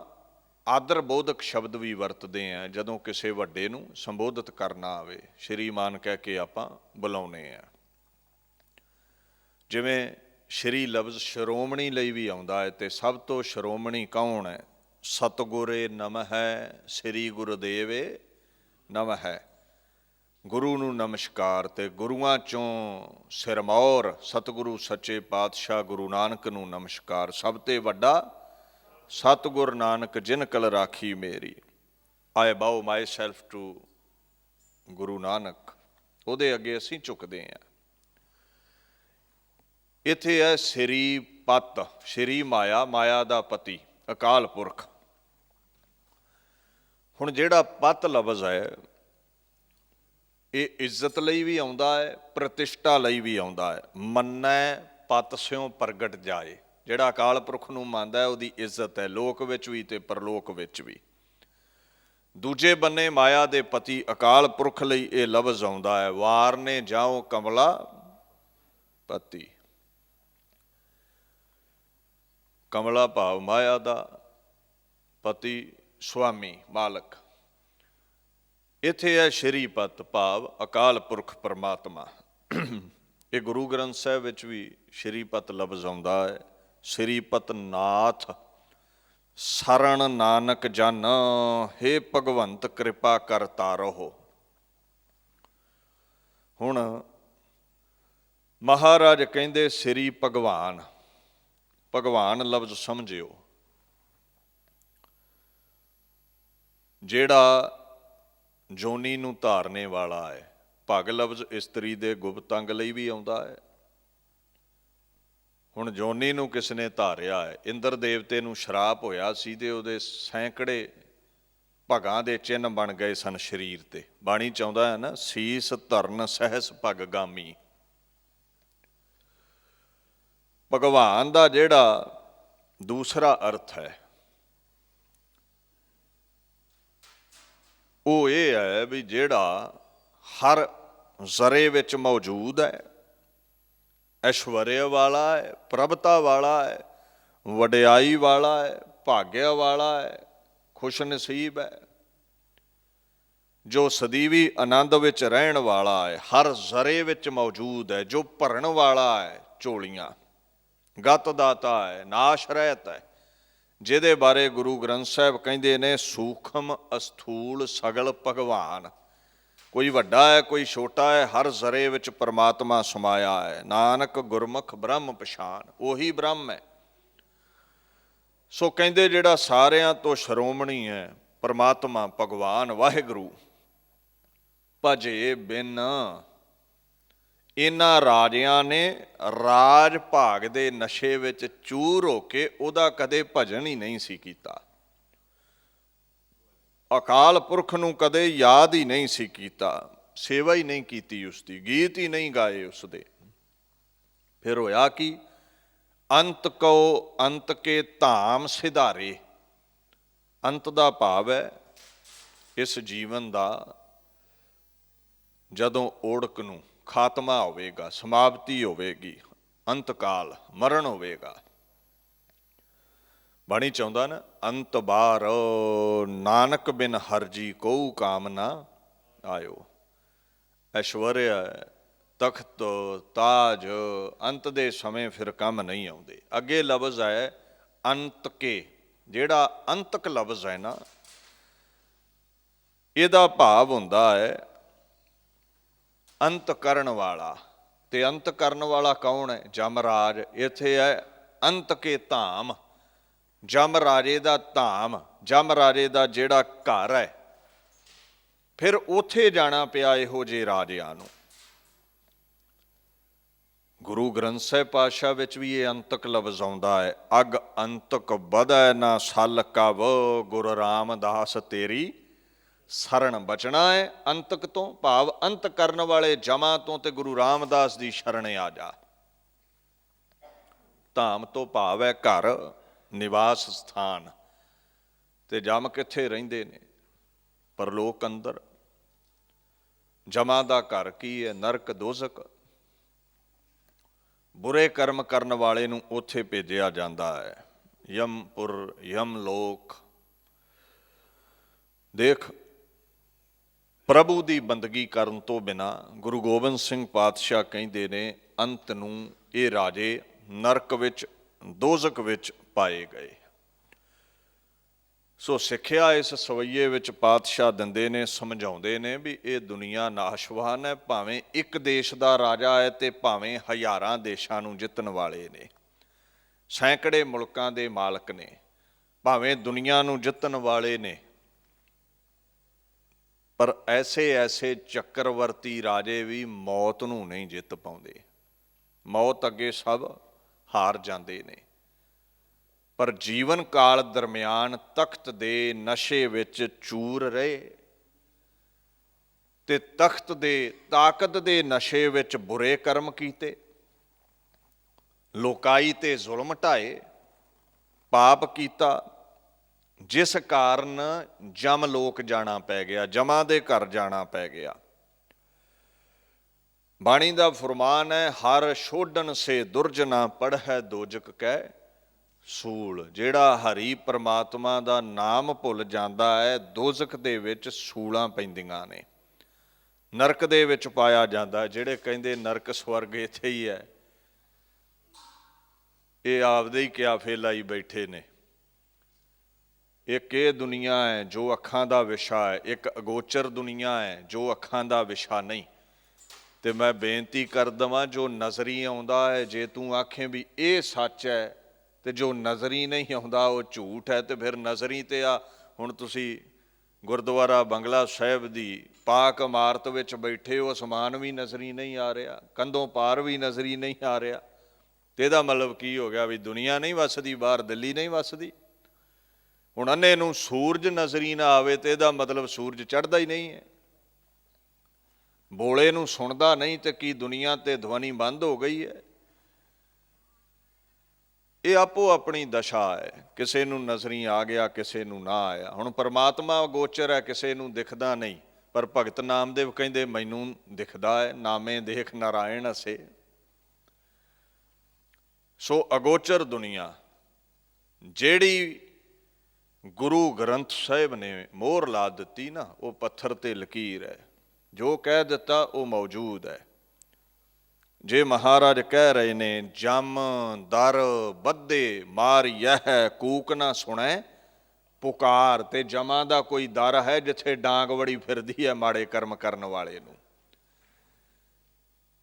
ਆਦਰ ਬੋਧਕ ਸ਼ਬਦ ਵੀ ਵਰਤਦੇ ਹਾਂ ਜਦੋਂ ਕਿਸੇ ਵੱਡੇ ਨੂੰ ਸੰਬੋਧਿਤ ਕਰਨਾ ਆਵੇ, ਸ਼੍ਰੀਮਾਨ ਕਹਿ ਕੇ ਆਪਾਂ ਬੁਲਾਉਂਦੇ ਹਾਂ। ਜਿਵੇਂ ਸ਼੍ਰੀ ਲਫ਼ਜ਼ ਸ਼੍ਰੋਮਣੀ ਲਈ ਵੀ ਆਉਂਦਾ ਹੈ, ਤੇ ਸਭ ਤੋਂ ਸ਼੍ਰੋਮਣੀ ਕੌਣ ਹੈ? ਸਤਿਗੁਰੇ ਨਮਹਿ, ਸ੍ਰੀ ਗੁਰਦੇਵੇ ਨਮਹਿ। ਗੁਰੂ ਨੂੰ ਨਮਸਕਾਰ। ਤੇ ਗੁਰੂਆਂ ਚੋਂ ਸਿਰਮੌਰ ਸਤਿਗੁਰੂ ਸੱਚੇ ਪਾਤਸ਼ਾਹ ਗੁਰੂ ਨਾਨਕ ਨੂੰ ਨਮਸਕਾਰ। ਸਭ ਤੇ ਵੱਡਾ ਸਤਿਗੁਰ ਨਾਨਕ ਜਿਨ ਕਲ ਰਾਖੀ ਮੇਰੀ। ਆਈ bow my self to Guru Nanak. ਉਹਦੇ ਅੱਗੇ ਅਸੀਂ ਝੁਕਦੇ ਹਾਂ। ਇੱਥੇ ਹੈ ਸ੍ਰੀ ਪਤ। ਸ੍ਰੀ ਮਾਇਆ, ਮਾਇਆ ਦਾ ਪਤੀ ਅਕਾਲ ਪੁਰਖ। ਹੁਣ ਜਿਹੜਾ ਪਤ ਲਫ਼ਜ਼ ਹੈ, ਇਹ ਇੱਜ਼ਤ ਲਈ ਵੀ ਆਉਂਦਾ ਹੈ, ਪ੍ਰਤਿਸ਼ਠਾ ਲਈ ਵੀ ਆਉਂਦਾ ਹੈ। ਮੰਨੈ ਪਤ ਸਿਉ ਪ੍ਰਗਟ ਜਾਏ। ਜਿਹੜਾ ਅਕਾਲ ਪੁਰਖ ਨੂੰ ਮੰਨਦਾ ਹੈ ਉਹਦੀ ਇੱਜ਼ਤ ਹੈ, ਲੋਕ ਵਿੱਚ ਵੀ ਤੇ ਪਰਲੋਕ ਵਿੱਚ ਵੀ। ਦੂਜੇ ਬੰਨੇ ਮਾਇਆ ਦੇ ਪਤੀ ਅਕਾਲ ਪੁਰਖ ਲਈ ਇਹ ਲਫ਼ਜ਼ ਆਉਂਦਾ ਹੈ, ਵਾਰ ਨੇ ਜਾਓ ਕਮਲਾ ਪਤੀ। ਕਮਲਾ ਭਾਵ ਮਾਇਆ ਦਾ ਪਤੀ, ਸੁਆਮੀ, ਮਾਲਕ। ਇੱਥੇ ਹੈ ਸ਼੍ਰੀਪਤ ਭਾਵ ਅਕਾਲ ਪੁਰਖ ਪਰਮਾਤਮਾ। ਇਹ ਗੁਰੂ ਗ੍ਰੰਥ ਸਾਹਿਬ ਵਿੱਚ ਵੀ ਸ਼੍ਰੀਪਤ ਲਫ਼ਜ਼ ਆਉਂਦਾ ਹੈ। ਸ਼੍ਰੀਪਤ ਨਾਥ ਸਰਣ ਨਾਨਕ ਜਨ, ਹੇ ਭਗਵੰਤ ਕਿਰਪਾ ਕਰ ਤਾਰੋ। ਹੁਣ ਮਹਾਰਾਜ ਕਹਿੰਦੇ ਸ੍ਰੀ ਭਗਵਾਨ। ਭਗਵਾਨ ਲਫ਼ਜ਼ ਸਮਝਿਓ, ਜਿਹੜਾ ਜੋਨੀ ਨੂੰ ਧਾਰਨੇ ਵਾਲਾ ਹੈ। ਭਗ ਲਫ਼ਜ਼ ਇਸਤਰੀ ਦੇ ਗੁਪਤ ਅੰਗ ਲਈ ਵੀ ਆਉਂਦਾ ਹੈ। ਹੁਣ ਜੋਨੀ ਨੂੰ ਕਿਸ ਨੇ ਧਾਰਿਆ ਹੈ? ਇੰਦਰ ਦੇਵਤੇ ਨੂੰ ਸ਼ਰਾਪ ਹੋਇਆ ਸੀ ਤੇ ਉਹਦੇ ਸੈਂਕੜੇ ਭਗਾਂ ਦੇ ਚਿੰਨ੍ਹ ਬਣ ਗਏ ਸਨ ਸਰੀਰ ਤੇ। ਬਾਣੀ ਚ ਆਉਂਦਾ ਹੈ ਨਾ, ਸੀਸ ਧਰਨ ਸਹਿਸ ਭਗ ਗਾਮੀ। ਭਗਵਾਨ ਦਾ ਜਿਹੜਾ ਦੂਸਰਾ ਅਰਥ ਹੈ ਉਹ ਇਹ ਹੈ ਵੀ ਜਿਹੜਾ ਹਰ ਜ਼ਰੇ ਵਿੱਚ ਮੌਜੂਦ ਹੈ, ਐਸ਼ਵਰਯ ਵਾਲਾ ਹੈ, ਪ੍ਰਭਤਾ ਵਾਲਾ ਹੈ, ਵਡਿਆਈ ਵਾਲਾ ਹੈ, ਭਾਗਿਆ ਵਾਲਾ ਹੈ, ਖੁਸ਼ ਨਸੀਬ ਹੈ, ਜੋ ਸਦੀਵੀ ਆਨੰਦ ਵਿੱਚ ਰਹਿਣ ਵਾਲਾ ਹੈ, ਹਰ ਜ਼ਰੇ ਵਿੱਚ ਮੌਜੂਦ ਹੈ, ਜੋ ਭਰਨ ਵਾਲਾ ਹੈ ਝੋਲੀਆਂ, ਗਤ ਦਾਤਾ ਹੈ, ਨਾਸ਼ ਰਹਿਤ ਹੈ, ਜਿਹਦੇ ਬਾਰੇ ਗੁਰੂ ਗ੍ਰੰਥ ਸਾਹਿਬ ਕਹਿੰਦੇ ਨੇ ਸੂਖਮ ਅਸਥੂਲ ਸਗਲ ਭਗਵਾਨ। ਕੋਈ ਵੱਡਾ ਹੈ, ਕੋਈ ਛੋਟਾ ਹੈ, ਹਰ ਜ਼ਰੇ ਵਿੱਚ ਪਰਮਾਤਮਾ ਸਮਾਇਆ ਹੈ। ਨਾਨਕ ਗੁਰਮੁਖ ਬ੍ਰਹਮ ਪਛਾਣ, ਉਹੀ ਬ੍ਰਹਮ ਹੈ। ਸੋ ਕਹਿੰਦੇ ਜਿਹੜਾ ਸਾਰਿਆਂ ਤੋਂ ਸ਼੍ਰੋਮਣੀ ਹੈ ਪਰਮਾਤਮਾ ਭਗਵਾਨ ਵਾਹਿਗੁਰੂ, ਭਜੇ ਬਿਨ। ਇਹਨਾਂ ਰਾਜਿਆਂ ਨੇ ਰਾਜ ਭਾਗ ਦੇ ਨਸ਼ੇ ਵਿੱਚ ਚੂਰ ਹੋ ਕੇ ਉਹਦਾ ਕਦੇ ਭਜਨ ਹੀ ਨਹੀਂ ਸੀ ਕੀਤਾ। ਅਕਾਲ ਪੁਰਖ ਨੂੰ ਕਦੇ ਯਾਦ ਹੀ ਨਹੀਂ ਸੀ ਕੀਤਾ, ਸੇਵਾ ਹੀ ਨਹੀਂ ਕੀਤੀ ਉਸਦੀ, ਗੀਤ ਹੀ ਨਹੀਂ ਗਾਏ ਉਸਦੇ। ਫਿਰ ਹੋਇਆ ਕੀ? ਅੰਤ ਕਉ ਅੰਤ ਕੇ ਧਾਮ ਸਿਧਾਰੇ। ਅੰਤ ਦਾ ਭਾਵ ਹੈ ਇਸ ਜੀਵਨ ਦਾ ਜਦੋਂ ਓੜਕ ਨੂੰ ਖਾਤਮਾ ਹੋਵੇਗਾ, ਸਮਾਪਤੀ ਹੋਵੇਗੀ, ਅੰਤਕਾਲ ਮਰਨ ਹੋਵੇਗਾ। ਬਾਣੀ ਚਾਹੁੰਦਾ ਨਾ, ਅੰਤ ਬਾਰ ਨਾਨਕ ਬਿਨ ਹਰਜੀ ਕੋਊ ਕਾਮ ਨਾ ਆਇਓ। ਐਸ਼ਵਰਿਆ, ਤਖਤ, ਤਾਜ ਅੰਤ ਦੇ ਸਮੇਂ ਫਿਰ ਕੰਮ ਨਹੀਂ ਆਉਂਦੇ। ਅੱਗੇ ਲਫ਼ਜ਼ ਹੈ ਅੰਤ ਕੇ। ਜਿਹੜਾ ਅੰਤਕ ਲਫ਼ਜ਼ ਹੈ ਨਾ, ਇਹਦਾ ਭਾਵ ਹੁੰਦਾ ਹੈ ਅੰਤ ਕਰਨ ਵਾਲਾ। ਤੇ ਅੰਤ ਕਰਨ ਵਾਲਾ ਕੌਣ ਹੈ? ਜਮਰਾਜ। ਇੱਥੇ ਹੈ ਅੰਤ ਕੇ ਧਾਮ, ਜਮ ਰਾਜੇ ਦਾ ਧਾਮ, ਜਮ ਰਾਜੇ ਦਾ ਜਿਹੜਾ ਘਰ ਹੈ। ਫਿਰ ਉੱਥੇ ਜਾਣਾ ਪਿਆ ਇਹੋ ਜਿਹੇ ਰਾਜਿਆਂ ਨੂੰ। ਗੁਰੂ ਗ੍ਰੰਥ ਸਾਹਿਬ ਪਾਤਸ਼ਾਹ ਵਿੱਚ ਵੀ ਇਹ ਅੰਤਕ ਲਫ਼ਜ਼ ਆਉਂਦਾ ਹੈ। ਅਗ ਅੰਤਕ ਵਧੈ ਨਾ ਸਲ ਕਵ, ਗੁਰੂ ਰਾਮਦਾਸ ਤੇਰੀ ਸ਼ਰਨ। ਬਚਣਾ ਹੈ ਅੰਤਕ ਤੋਂ, ਭਾਵ ਅੰਤ ਕਰਨ ਵਾਲੇ ਜਮਾਂ ਤੋਂ, ਤੇ ਗੁਰੂ ਰਾਮਦਾਸ ਦੀ ਸ਼ਰਨ ਆ ਜਾ। ਧਾਮ ਤੋਂ ਭਾਵ ਹੈ ਘਰ, ਨਿਵਾਸ ਸਥਾਨ। ਤੇ ਜਮ ਕਿੱਥੇ ਰਹਿੰਦੇ ਨੇ? ਪਰਲੋਕ ਅੰਦਰ। ਜਮਾਂ ਦਾ ਘਰ ਕੀ ਹੈ? ਨਰਕ, ਦੋਜ਼ਖ। ਬੁਰੇ ਕਰਮ ਕਰਨ ਵਾਲੇ ਨੂੰ ਉੱਥੇ ਭੇਜਿਆ ਜਾਂਦਾ ਹੈ, ਯਮਪੁਰ, ਯਮਲੋਕ। ਦੇਖ, ਪ੍ਰਭੂ ਦੀ ਬੰਦਗੀ ਕਰਨ ਤੋਂ ਬਿਨਾਂ ਗੁਰੂ ਗੋਬਿੰਦ ਸਿੰਘ ਪਾਤਸ਼ਾਹ ਕਹਿੰਦੇ ਨੇ ਅੰਤ ਨੂੰ ਇਹ ਰਾਜੇ ਨਰਕ ਵਿੱਚ, ਦੋਜ਼ਖ ਵਿੱਚ ਪਾਏ ਗਏ। ਸੋ ਸਿੱਖਿਆ ਇਸ ਸਵਈਏ ਵਿੱਚ ਪਾਤਸ਼ਾਹ ਦਿੰਦੇ ਨੇ, ਸਮਝਾਉਂਦੇ ਨੇ ਵੀ ਇਹ ਦੁਨੀਆ ਨਾਸ਼ਵਾਨ ਹੈ। ਭਾਵੇਂ ਇੱਕ ਦੇਸ਼ ਦਾ ਰਾਜਾ ਹੈ ਤੇ ਭਾਵੇਂ ਹਜ਼ਾਰਾਂ ਦੇਸ਼ਾਂ ਨੂੰ ਜਿੱਤਣ ਵਾਲੇ ਨੇ, ਸੈਂਕੜੇ ਮੁਲਕਾਂ ਦੇ ਮਾਲਕ ਨੇ, ਭਾਵੇਂ ਦੁਨੀਆ ਨੂੰ ਜਿੱਤਣ ਵਾਲੇ ਨੇ, ਪਰ ਐਸੇ ਚੱਕਰਵਰਤੀ ਰਾਜੇ ਵੀ ਮੌਤ ਨੂੰ ਨਹੀਂ ਜਿੱਤ ਪਾਉਂਦੇ। ਮੌਤ ਅੱਗੇ ਸਭ ਹਾਰ ਜਾਂਦੇ ਨੇ। ਪਰ ਜੀਵਨ ਕਾਲ ਦਰਮਿਆਨ ਤਖਤ ਦੇ ਨਸ਼ੇ ਵਿੱਚ ਚੂਰ ਰਹੇ ਤੇ ਤਖਤ ਦੇ ਤਾਕਤ ਦੇ ਨਸ਼ੇ ਵਿੱਚ ਬੁਰੇ ਕਰਮ ਕੀਤੇ, ਲੋਕਾਈ ਤੇ ਜ਼ੁਲਮ ਢਾਏ, ਪਾਪ ਕੀਤਾ, ਜਿਸ ਕਾਰਨ ਜਮ ਲੋਕ ਜਾਣਾ ਪੈ ਗਿਆ, ਜਮਾਂ ਦੇ ਘਰ ਜਾਣਾ ਪੈ ਗਿਆ। ਬਾਣੀ ਦਾ ਫੁਰਮਾਨ ਹੈ, ਹਰ ਛੋਡਨ ਸੇ ਦੁਰਜਨਾ ਪੜ੍ਹੈ ਦੋਜਕ ਕਹਿ ਸੂਲ। ਜਿਹੜਾ ਹਰੀ ਪਰਮਾਤਮਾ ਦਾ ਨਾਮ ਭੁੱਲ ਜਾਂਦਾ ਹੈ, ਦੋਜ਼ਖ ਦੇ ਵਿੱਚ ਸੂਲਾਂ ਪੈਂਦੀਆਂ ਨੇ, ਨਰਕ ਦੇ ਵਿੱਚ ਪਾਇਆ ਜਾਂਦਾ। ਜਿਹੜੇ ਕਹਿੰਦੇ ਨਰਕ ਸਵਰਗ ਇੱਥੇ ਹੀ ਹੈ, ਇਹ ਆਪਦੇ ਹੀ ਕਿਆਫੇ ਲਾਈ ਬੈਠੇ ਨੇ। ਇੱਕ ਇਹ ਦੁਨੀਆ ਹੈ ਜੋ ਅੱਖਾਂ ਦਾ ਵਿਸ਼ਾ ਹੈ, ਇੱਕ ਅਗੋਚਰ ਦੁਨੀਆ ਹੈ ਜੋ ਅੱਖਾਂ ਦਾ ਵਿਸ਼ਾ ਨਹੀਂ। ਤੇ ਮੈਂ ਬੇਨਤੀ ਕਰ ਦੇਵਾਂ, ਜੋ ਨਜ਼ਰੀ ਆਉਂਦਾ ਹੈ, ਜੇ ਤੂੰ ਆਖੇ ਵੀ ਇਹ ਸੱਚ ਹੈ, ਤੇ ਜੋ ਨਜ਼ਰੀ ਨਹੀਂ ਆਉਂਦਾ ਉਹ ਝੂਠ ਹੈ। ਤੇ ਫਿਰ ਨਜ਼ਰੀ ਤੇ ਆ, ਹੁਣ ਤੁਸੀਂ ਗੁਰਦੁਆਰਾ ਬੰਗਲਾ ਸਾਹਿਬ ਦੀ ਪਾਕ ਇਮਾਰਤ ਵਿੱਚ ਬੈਠੇ ਹੋ, ਅਸਮਾਨ ਵੀ ਨਜ਼ਰੀ ਨਹੀਂ ਆ ਰਿਹਾ, ਕੰਧੋਂ ਪਾਰ ਵੀ ਨਜ਼ਰੀ ਨਹੀਂ ਆ ਰਿਹਾ। ਤੇ ਇਹਦਾ ਮਤਲਬ ਕੀ ਹੋ ਗਿਆ? ਵੀ ਦੁਨੀਆ ਨਹੀਂ ਵੱਸਦੀ, ਬਾਹਰ ਦਿੱਲੀ ਨਹੀਂ ਵੱਸਦੀ। ਹੁਣ ਅੰਨੇ ਨੂੰ ਸੂਰਜ ਨਜ਼ਰੀ ਨਾ ਆਵੇ ਤੇ ਇਹਦਾ ਮਤਲਬ ਸੂਰਜ ਚੜ੍ਹਦਾ ਹੀ ਨਹੀਂ ਹੈ। ਬੋਲੇ ਨੂੰ ਸੁਣਦਾ ਨਹੀਂ ਤੇ ਕੀ ਦੁਨੀਆ ਤੇ ਧਵਨੀ ਬੰਦ ਹੋ ਗਈ ਹੈ? ਇਹ ਆਪੋ ਆਪਣੀ ਦਸ਼ਾ ਹੈ। ਕਿਸੇ ਨੂੰ ਨਜ਼ਰੀ ਆ ਗਿਆ, ਕਿਸੇ ਨੂੰ ਨਾ ਆਇਆ। ਹੁਣ ਪਰਮਾਤਮਾ ਅਗੋਚਰ ਹੈ, ਕਿਸੇ ਨੂੰ ਦਿਖਦਾ ਨਹੀਂ, ਪਰ ਭਗਤ ਨਾਮਦੇਵ ਕਹਿੰਦੇ ਮੈਨੂੰ ਦਿਖਦਾ ਹੈ, ਨਾਮੇ ਦੇਖ ਨਾਰਾਇਣ ਅਸੇ। ਸੋ ਅਗੋਚਰ ਦੁਨੀਆ, ਜਿਹੜੀ ਗੁਰੂ ਗ੍ਰੰਥ ਸਾਹਿਬ ਨੇ ਮੋਹਰ ਲਾ ਦਿੱਤੀ ਨਾ, ਉਹ ਪੱਥਰ ਤੇ ਲਕੀਰ ਹੈ। ਜੋ ਕਹਿ ਦਿੱਤਾ ਉਹ ਮੌਜੂਦ ਹੈ। ਜੇ ਮਹਾਰਾਜ ਕਹਿ ਰਹੇ ਨੇ, ਜਮ ਦਰ ਬੱਧੇ ਮਾਰ ਯਹ ਕੂਕ ਨਾ ਸੁਣੈ ਪੁਕਾਰ। ਤੇ ਜਮਾਂ ਦਾ ਕੋਈ ਦਰ ਹੈ ਜਿੱਥੇ ਡਾਂਗ ਵੜੀ ਫਿਰਦੀ ਹੈ ਮਾੜੇ ਕਰਮ ਕਰਨ ਵਾਲੇ ਨੂੰ।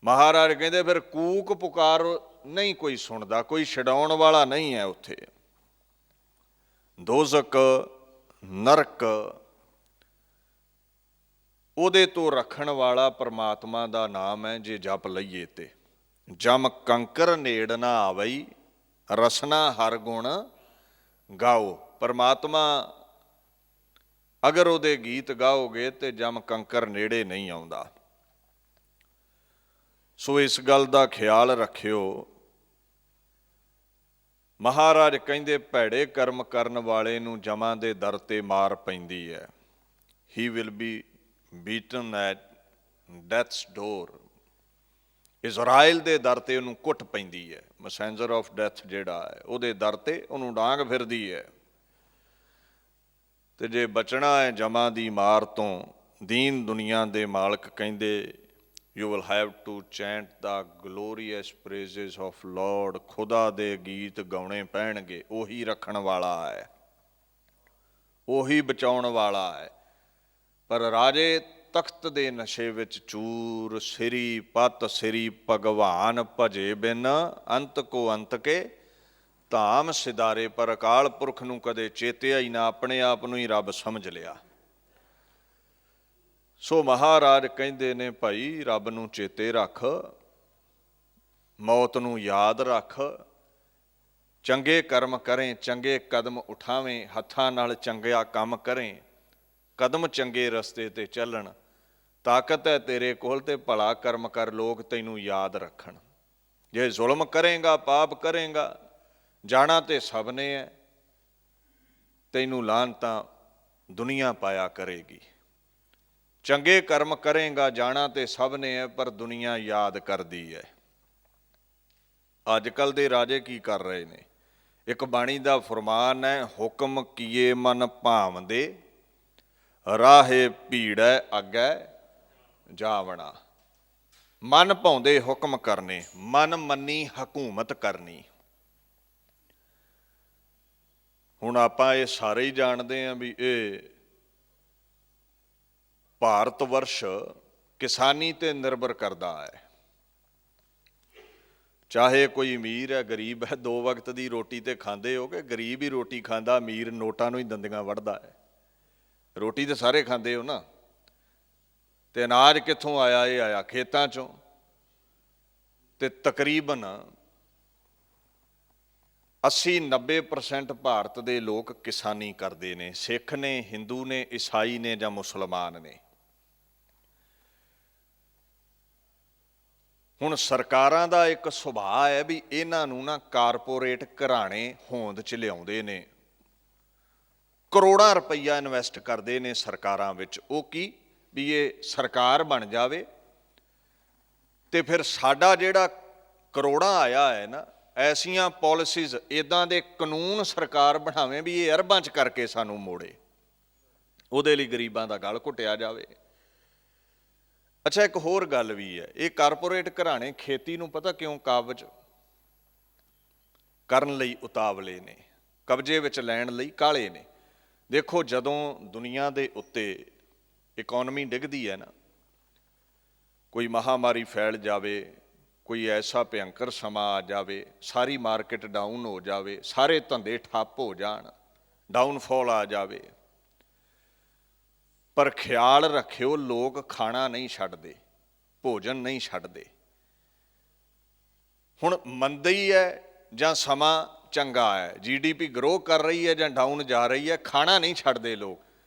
ਮਹਾਰਾਜ ਕਹਿੰਦੇ ਫਿਰ ਕੂਕ ਪੁਕਾਰ ਨਹੀਂ ਕੋਈ ਸੁਣਦਾ, ਕੋਈ ਛਡਾਉਣ ਵਾਲਾ ਨਹੀਂ ਹੈ ਉੱਥੇ। ਦੋਜ਼ਕ, ਨਰਕ, ਉਹਦੇ ਤੋਂ ਰੱਖਣ ਵਾਲਾ ਪਰਮਾਤਮਾ ਦਾ ਨਾਮ ਹੈ ਜੇ ਜਪ ਲਈਏ ਤੇ। ਜਮ ਕੰਕਰ ਨੇੜ ਨਾ ਆਵਈ, ਰਸਨਾ ਹਰ ਗੁਣ ਗਾਓ। ਪਰਮਾਤਮਾ ਅਗਰ ਉਹਦੇ ਗੀਤ ਗਾਓਗੇ ਤੇ ਜਮ ਕੰਕਰ ਨੇੜੇ ਨਹੀਂ ਆਉਂਦਾ। ਸੋ ਇਸ ਗੱਲ ਦਾ ਖਿਆਲ ਰੱਖਿਓ। ਮਹਾਰਾਜ ਕਹਿੰਦੇ ਭੈੜੇ ਕਰਮ ਕਰਨ ਵਾਲੇ ਨੂੰ ਜਮਾਂ ਦੇ ਦਰ ਤੇ ਮਾਰ ਪੈਂਦੀ ਹੈ। He will be beaten at death's door, Israel ਦੇ ਦਰ ਤੇ ਉਹਨੂੰ ਕੁੱਟ ਪੈਂਦੀ ਹੈ, ਮੈਸੇਂਜਰ ਆਫ ਡੈਥ ਜਿਹੜਾ ਹੈ ਉਹਦੇ ਦਰ ਤੇ ਉਹਨੂੰ ਡਾਂਗ ਫਿਰਦੀ ਹੈ। ਤੇ ਜੇ ਬਚਣਾ ਹੈ ਜਮਾਂ ਦੀ ਮਾਰ ਤੋਂ, ਦੀਨ ਦੁਨੀਆ ਦੇ ਮਾਲਕ ਕਹਿੰਦੇ you will have to chant the glorious praises of lord. ਖੁਦਾ ਦੇ ਗੀਤ ਗਾਉਣੇ ਪੈਣਗੇ। ਉਹੀ ਰੱਖਣ ਵਾਲਾ ਹੈ, ਉਹੀ ਬਚਾਉਣ ਵਾਲਾ ਹੈ। ਪਰ ਰਾਜੇ ਤਖਤ ਦੇ ਨਸ਼ੇ ਵਿੱਚ ਚੂਰ, ਸਿਰੀ ਪਤ ਸਿਰੀ ਭਗਵਾਨ ਭਜੇ ਬਿਨ, ਅੰਤ ਕੋ ਅੰਤ ਕੇ ਧਾਮ ਸਿਦਾਰੇ। ਪਰ ਅਕਾਲ ਪੁਰਖ ਨੂੰ ਕਦੇ ਚੇਤਿਆ ਹੀ ਨਾ, ਆਪਣੇ ਆਪ ਨੂੰ ਹੀ ਰੱਬ ਸਮਝ ਲਿਆ। ਸੋ ਮਹਾਰਾਜ ਕਹਿੰਦੇ ਨੇ ਭਾਈ ਰੱਬ ਨੂੰ ਚੇਤੇ ਰੱਖ, ਮੌਤ ਨੂੰ ਯਾਦ ਰੱਖ, ਚੰਗੇ ਕਰਮ ਕਰੇ, ਚੰਗੇ ਕਦਮ ਉਠਾਵੇਂ, ਹੱਥਾਂ ਨਾਲ ਚੰਗਿਆ ਕੰਮ ਕਰੇ, ਕਦਮ ਚੰਗੇ ਰਸਤੇ ਤੇ ਚੱਲਣ। ਤਾਕਤ ਹੈ ਤੇਰੇ ਕੋਲ ਤੇ ਭਲਾ ਕਰਮ ਕਰ, ਲੋਕ ਤੈਨੂੰ ਯਾਦ ਰੱਖਣ। ਜੇ ਜ਼ੁਲਮ ਕਰੇਗਾ, ਪਾਪ ਕਰੇਗਾ, ਜਾਣਾ ਤੇ ਸਭ ਨੇ ਹੈ, ਤੈਨੂੰ ਲਾਹਨਤਾਂ ਦੁਨੀਆ ਪਾਇਆ ਕਰੇਗੀ। ਚੰਗੇ ਕਰਮ ਕਰੇਗਾ, ਜਾਣਾ ਤੇ ਸਭ ਨੇ ਹੈ, ਪਰ ਦੁਨੀਆ ਯਾਦ ਕਰਦੀ ਹੈ। ਅੱਜ ਕੱਲ੍ਹ ਦੇ ਰਾਜੇ ਕੀ ਕਰ ਰਹੇ ਨੇ? ਇੱਕ ਬਾਣੀ ਦਾ ਫਰਮਾਨ ਹੈ, ਹੁਕਮ ਕੀਏ ਮਨ ਭਾਵਦੇ, ਰਾਹੇ ਭੀੜੈ ਅੱਗੇ ਜਾਵਣਾ। ਮਨ ਭਾਉਂਦੇ ਹੁਕਮ ਕਰਨੇ, ਮਨ ਮੰਨੀ ਹਕੂਮਤ ਕਰਨੀ। ਹੁਣ ਆਪਾਂ ਇਹ ਸਾਰੇ ਹੀ ਜਾਣਦੇ ਹਾਂ ਵੀ ਇਹ ਭਾਰਤ ਵਰਸ਼ ਕਿਸਾਨੀ ਤੇ ਨਿਰਭਰ ਕਰਦਾ ਹੈ। ਚਾਹੇ ਕੋਈ ਅਮੀਰ ਹੈ, ਗਰੀਬ ਹੈ, 2 ਵਕਤ ਦੀ ਰੋਟੀ ਤੇ ਖਾਂਦੇ ਹੋ ਕਿ ਗਰੀਬ ਹੀ ਰੋਟੀ ਖਾਂਦਾ, ਅਮੀਰ ਨੋਟਾਂ ਨੂੰ ਹੀ ਦੰਦੀਆਂ ਵੱਢਦਾ ਹੈ। ਰੋਟੀ ਤੇ ਸਾਰੇ ਖਾਂਦੇ ਹੋ ਨਾ। ਤੇ ਅਨਾਜ ਕਿੱਥੋਂ ਆਇਆ? ਇਹ ਆਇਆ ਖੇਤਾਂ ਚੋਂ। ਤੇ ਤਕਰੀਬਨ 80-90% ਭਾਰਤ ਦੇ ਲੋਕ ਕਿਸਾਨੀ ਕਰਦੇ ਨੇ। ਸਿੱਖ ਨੇ, ਹਿੰਦੂ ਨੇ, ਈਸਾਈ ਨੇ ਜਾਂ ਮੁਸਲਮਾਨ ਨੇ। ਹੁਣ ਸਰਕਾਰਾਂ ਦਾ ਇੱਕ ਸੁਭਾਅ ਹੈ ਵੀ ਇਹਨਾਂ ਨੂੰ ਨਾ ਕਾਰਪੋਰੇਟ ਘਰਾਣੇ ਹੋਂਦ 'ਚ ਲਿਆਉਂਦੇ ਨੇ, ਕਰੋੜਾਂ ਰੁਪਈਆ ਇਨਵੈਸਟ ਕਰਦੇ ਨੇ ਸਰਕਾਰਾਂ ਵਿੱਚ। ਉਹ ਕੀ ਵੀ ਇਹ ਸਰਕਾਰ ਬਣ ਜਾਵੇ ਤੇ ਫਿਰ ਸਾਡਾ ਜਿਹੜਾ ਕਰੋੜਾਂ ਆਇਆ ਹੈ ਨਾ, ਐਸੀਆਂ ਪਾਲਿਸੀਜ਼, ਇੱਦਾਂ ਦੇ ਕਾਨੂੰਨ ਸਰਕਾਰ ਬਣਾਵੇ ਵੀ ਇਹ ਅਰਬਾਂ 'ਚ ਕਰਕੇ ਸਾਨੂੰ ਮੋੜੇ। ਉਹਦੇ ਲਈ ਗਰੀਬਾਂ ਦਾ ਗਲ ਘੁੱਟਿਆ ਜਾਵੇ। ਅੱਛਾ, ਇੱਕ ਹੋਰ ਗੱਲ ਵੀ ਹੈ, ਇਹ ਕਾਰਪੋਰੇਟ ਘਰਾਣੇ ਖੇਤੀ ਨੂੰ ਪਤਾ ਕਿਉਂ ਕਾਬਜ਼ ਕਰਨ ਲਈ ਉਤਾਵਲੇ ਨੇ, ਕਬਜ਼ੇ ਵਿੱਚ ਲੈਣ ਲਈ ਕਾਹਲੇ ਨੇ। ਦੇਖੋ, ਜਦੋਂ ਦੁਨੀਆ ਦੇ ਉੱਤੇ ਇਕੋਨਮੀ ਡਿੱਗਦੀ ਹੈ ਨਾ, ਕੋਈ ਮਹਾਮਾਰੀ ਫੈਲ ਜਾਵੇ, ਕੋਈ ਐਸਾ ਭਿਅੰਕਰ ਸਮਾਂ ਆ ਜਾਵੇ, ਸਾਰੀ ਮਾਰਕੀਟ ਡਾਊਨ ਹੋ ਜਾਵੇ, ਸਾਰੇ ਧੰਦੇ ਠੱਪ ਹੋ ਜਾਣ, ਡਾਊਨਫਾਲ ਆ ਜਾਵੇ, ਪਰ ਖਿਆਲ ਰੱਖਿਓ ਲੋਕ ਖਾਣਾ ਨਹੀਂ ਛੱਡਦੇ, ਭੋਜਨ ਨਹੀਂ ਛੱਡਦੇ। ਹੁਣ ਮੰਦੀ ਹੈ ਜਾਂ ਸਮਾਂ ਚੰਗਾ ਹੈ, GDP ਗਰੋ ਕਰ ਰਹੀ ਹੈ ਜਾਂ ਡਾਊਨ ਜਾ ਰਹੀ ਹੈ, ਖਾਣਾ ਨਹੀਂ ਛੱਡਦੇ ਲੋਕ।